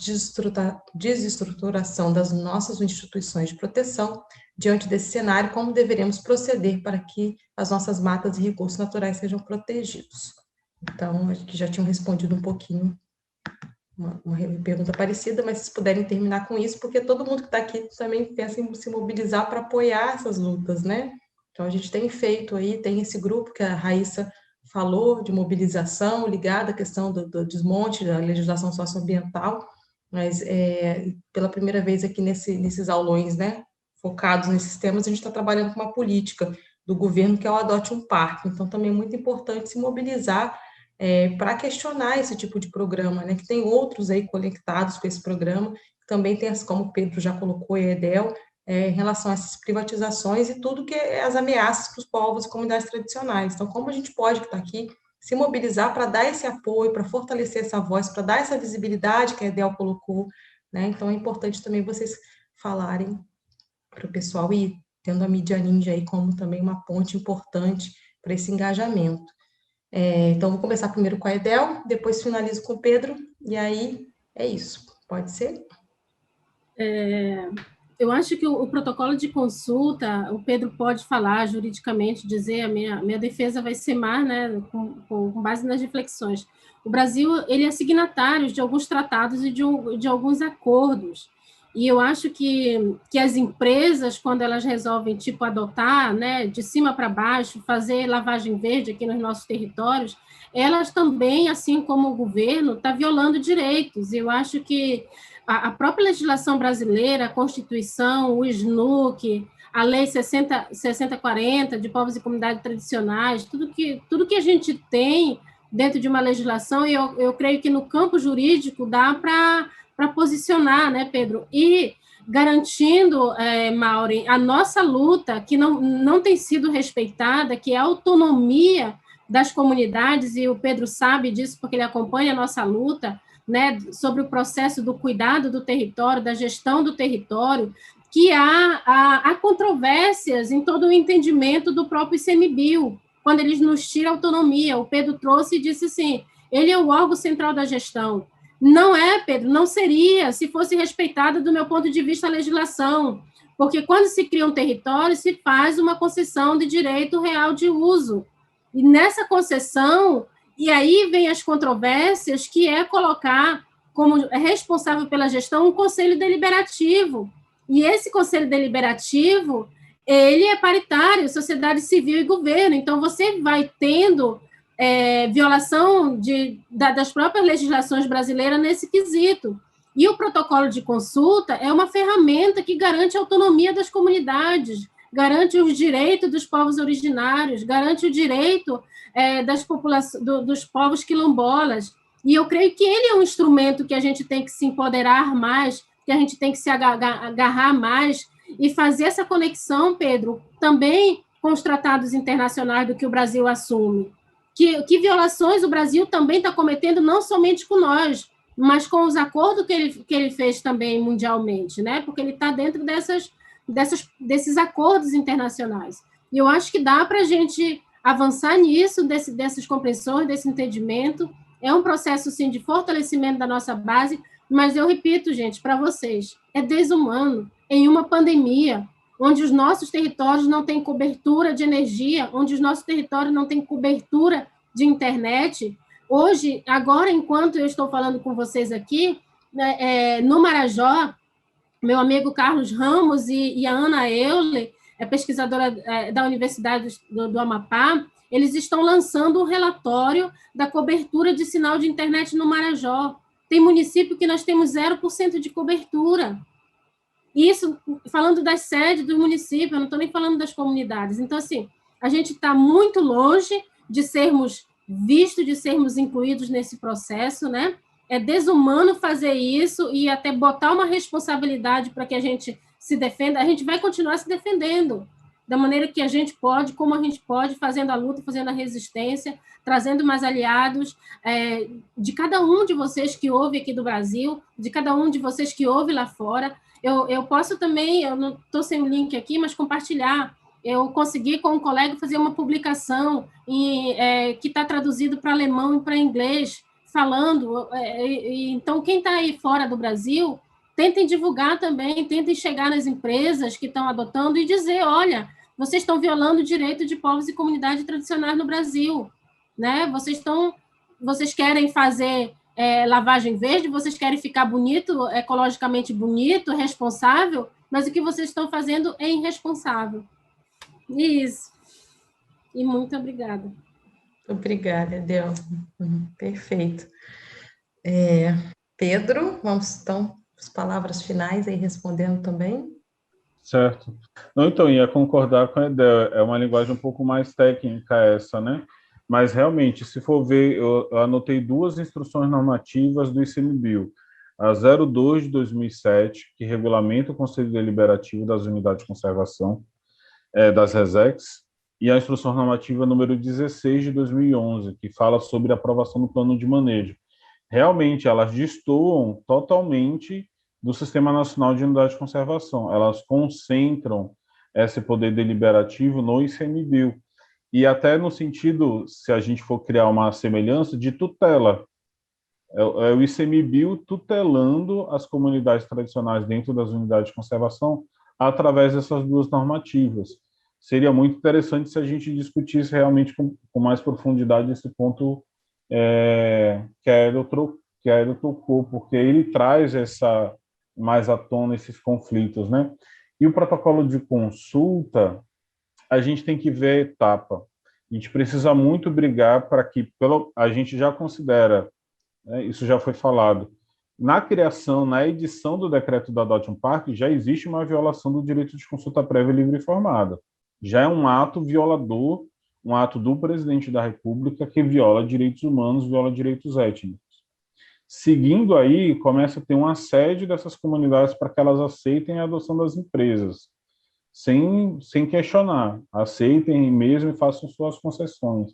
[SPEAKER 1] desestruturação das nossas instituições de proteção. Diante desse cenário, como deveremos proceder para que as nossas matas e recursos naturais sejam protegidos? Então, acho que já tinham respondido um pouquinho uma pergunta parecida, mas se puderem terminar com isso, porque todo mundo que está aqui também pensa em se mobilizar para apoiar essas lutas, né? Então, a gente tem feito aí, tem esse grupo que a Raíssa falou, de mobilização ligada à questão do desmonte da legislação socioambiental, mas pela primeira vez aqui nesses aulões, né, focados nesses temas, a gente está trabalhando com uma política do governo que é o Adote um Parque. Então, também é muito importante se mobilizar para questionar esse tipo de programa, né, que tem outros aí conectados com esse programa, também tem, como o Pedro já colocou, e a Edel, em relação a essas privatizações e tudo que é as ameaças para os povos e comunidades tradicionais. Então, como a gente pode, que está aqui, se mobilizar para dar esse apoio, para fortalecer essa voz, para dar essa visibilidade que a Edel colocou, né? Então, é importante também vocês falarem para o pessoal e tendo a mídia ninja aí como também uma ponte importante para esse engajamento. Então, vou começar primeiro com a Edel, depois finalizo com o Pedro, e aí é isso. Pode ser?
[SPEAKER 5] Eu acho que o protocolo de consulta, o Pedro pode falar juridicamente, dizer, a minha defesa vai ser mais, né, com base nas reflexões. O Brasil, ele é signatário de alguns tratados e de alguns acordos, e eu acho que as empresas, quando elas resolvem, tipo, adotar, né, de cima para baixo, fazer lavagem verde aqui nos nossos territórios, elas também, assim como o governo, está violando direitos. Eu acho que a própria legislação brasileira, a Constituição, o SNUC, a Lei 6040 de povos e comunidades tradicionais, tudo que a gente tem dentro de uma legislação, e eu creio que no campo jurídico dá para posicionar, né, Pedro? E garantindo, Maureen, a nossa luta, que não tem sido respeitada, que é a autonomia das comunidades, e o Pedro sabe disso porque ele acompanha a nossa luta, né, sobre o processo do cuidado do território, da gestão do território, que há controvérsias em todo o entendimento do próprio ICMBio, quando eles nos tiram autonomia. O Pedro trouxe e disse assim, ele é o órgão central da gestão. Não é, Pedro, não seria, se fosse respeitada do meu ponto de vista a legislação, porque quando se cria um território, se faz uma concessão de direito real de uso, e nessa concessão, e aí vem as controvérsias, que é colocar como responsável pela gestão um conselho deliberativo. E esse conselho deliberativo, ele é paritário, sociedade civil e governo. Então, você vai tendo violação das próprias legislações brasileiras nesse quesito. E o protocolo de consulta é uma ferramenta que garante a autonomia das comunidades, garante os direitos dos povos originários, garante o direito das populações, dos povos quilombolas, e eu creio que ele é um instrumento que a gente tem que se empoderar mais, que a gente tem que se agarrar mais, e fazer essa conexão, Pedro, também com os tratados internacionais do que o Brasil assume. Que violações o Brasil também está cometendo, não somente com nós, mas com os acordos que ele fez também mundialmente, né? Porque ele está dentro desses acordos internacionais. E eu acho que dá para a gente avançar nisso, dessas compreensões, desse entendimento. É um processo, sim, de fortalecimento da nossa base, mas eu repito, gente, para vocês, é desumano, em uma pandemia, onde os nossos territórios não têm cobertura de energia, onde os nossos territórios não têm cobertura de internet. Hoje, agora, enquanto eu estou falando com vocês aqui, no Marajó, meu amigo Carlos Ramos e a Ana Euler, pesquisadora da Universidade do Amapá, eles estão lançando um relatório da cobertura de sinal de internet no Marajó. Tem município que nós temos 0% de cobertura. Isso falando das sedes do município, eu não estou nem falando das comunidades. Então, assim, a gente está muito longe de sermos vistos, de sermos incluídos nesse processo, né? É desumano fazer isso e até botar uma responsabilidade para que a gente se defenda. A gente vai continuar se defendendo da maneira que a gente pode, como a gente pode, fazendo a luta, fazendo a resistência, trazendo mais aliados, de cada um de vocês que ouve aqui do Brasil, de cada um de vocês que ouve lá fora. Eu posso também, eu não estou sem o link aqui, mas compartilhar. Eu consegui, com um colega, fazer uma publicação que está traduzido para alemão e para inglês, falando. Então, quem está aí fora do Brasil, tentem divulgar também, tentem chegar nas empresas que estão adotando e dizer, olha, vocês estão violando o direito de povos e comunidades tradicionais no Brasil, né? Vocês querem fazer lavagem verde, vocês querem ficar bonito, ecologicamente bonito, responsável, mas o que vocês estão fazendo é irresponsável. Isso. E muito obrigada.
[SPEAKER 1] Obrigada, Del. Perfeito. Pedro, vamos então as palavras finais aí respondendo também.
[SPEAKER 4] Certo. Não, então, ia concordar com a Edel, é uma linguagem um pouco mais técnica essa, né? Mas, realmente, se for ver, eu anotei 2 instruções normativas do ICMBio. A 02 de 2007, que regulamenta o Conselho Deliberativo das Unidades de Conservação, das RESECs, e a instrução normativa número 16 de 2011, que fala sobre a aprovação do plano de manejo. Realmente, elas destoam totalmente do Sistema Nacional de Unidade de Conservação. Elas concentram esse poder deliberativo no ICMBio. E até no sentido, se a gente for criar uma semelhança, de tutela. É o ICMBio tutelando as comunidades tradicionais dentro das unidades de conservação através dessas 2 normativas. Seria muito interessante se a gente discutisse realmente com mais profundidade esse ponto que a Edel tocou, porque ele traz mais à tona esses conflitos, né? E o protocolo de consulta, a gente tem que ver a etapa. A gente precisa muito brigar para que, a gente já considera, né, isso já foi falado, na criação, na edição do decreto do Adote um Parque, já existe uma violação do direito de consulta prévia livre e informada. Já é um ato violador, um ato do presidente da República que viola direitos humanos, viola direitos étnicos. Seguindo aí, começa a ter um assédio dessas comunidades para que elas aceitem a adoção das empresas, sem questionar, aceitem mesmo e façam suas concessões.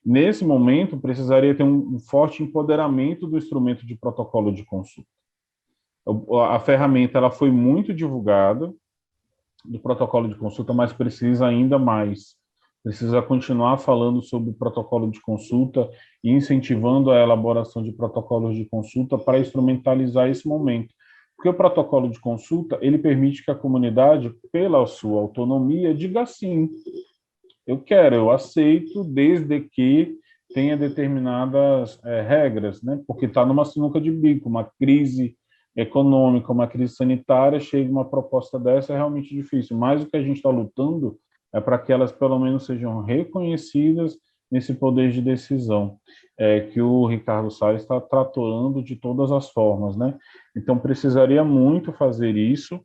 [SPEAKER 4] Nesse momento, precisaria ter um forte empoderamento do instrumento de protocolo de consulta. A ferramenta ela foi muito divulgada, do protocolo de consulta, mas precisa ainda mais. Precisa continuar falando sobre o protocolo de consulta e incentivando a elaboração de protocolos de consulta para instrumentalizar esse momento. Porque o protocolo de consulta, ele permite que a comunidade, pela sua autonomia, diga sim, eu quero, eu aceito, desde que tenha determinadas regras, né? Porque está numa sinuca de bico, uma crise econômica, uma crise sanitária, chega uma proposta dessa, é realmente difícil. Mas o que a gente está lutando é para que elas, pelo menos, sejam reconhecidas nesse poder de decisão, que o Ricardo Salles está tratorando de todas as formas, né? Então, precisaria muito fazer isso,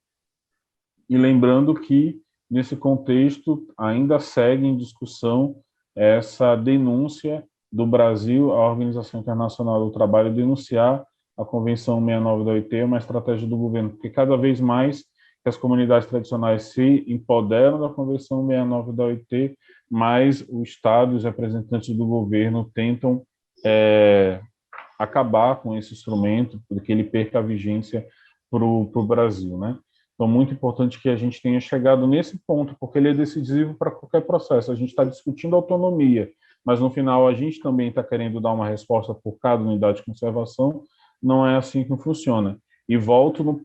[SPEAKER 4] e lembrando que, nesse contexto, ainda segue em discussão essa denúncia do Brasil à Organização Internacional do Trabalho, denunciar a Convenção 69 da OIT, uma estratégia do governo, porque cada vez mais que as comunidades tradicionais se empoderam da Convenção 69 da OIT, mais o Estado e os representantes do governo tentam acabar com esse instrumento, porque ele perca a vigência para o Brasil, né? Então, muito importante que a gente tenha chegado nesse ponto, porque ele é decisivo para qualquer processo. A gente está discutindo autonomia, mas no final a gente também está querendo dar uma resposta por cada unidade de conservação. Não é assim que funciona. E volto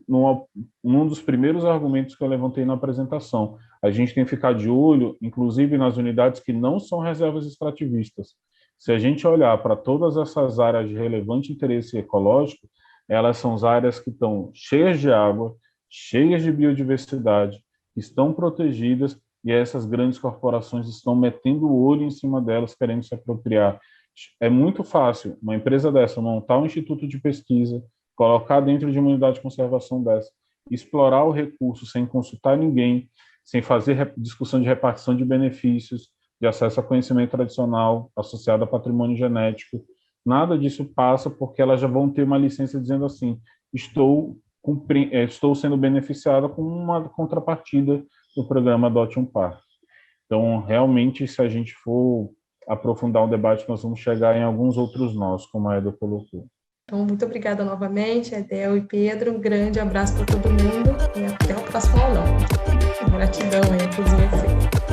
[SPEAKER 4] num dos primeiros argumentos que eu levantei na apresentação. A gente tem que ficar de olho, inclusive nas unidades que não são reservas extrativistas. Se a gente olhar para todas essas áreas de relevante interesse ecológico, elas são as áreas que estão cheias de água, cheias de biodiversidade, estão protegidas, e essas grandes corporações estão metendo o olho em cima delas, querendo se apropriar. É muito fácil uma empresa dessa montar um instituto de pesquisa, colocar dentro de uma unidade de conservação dessa, explorar o recurso sem consultar ninguém, sem fazer discussão de repartição de benefícios, de acesso a conhecimento tradicional associado a patrimônio genético. Nada disso passa, porque elas já vão ter uma licença dizendo assim: estou sendo beneficiada com uma contrapartida do programa Adote um Parque. Então, realmente, se a gente for aprofundar o debate, nós vamos chegar em alguns outros nós, como a Eda colocou.
[SPEAKER 1] Então, muito obrigada novamente, Edel e Pedro. Um grande abraço para todo mundo e até o próximo aulão. Gratidão aí a todos vocês.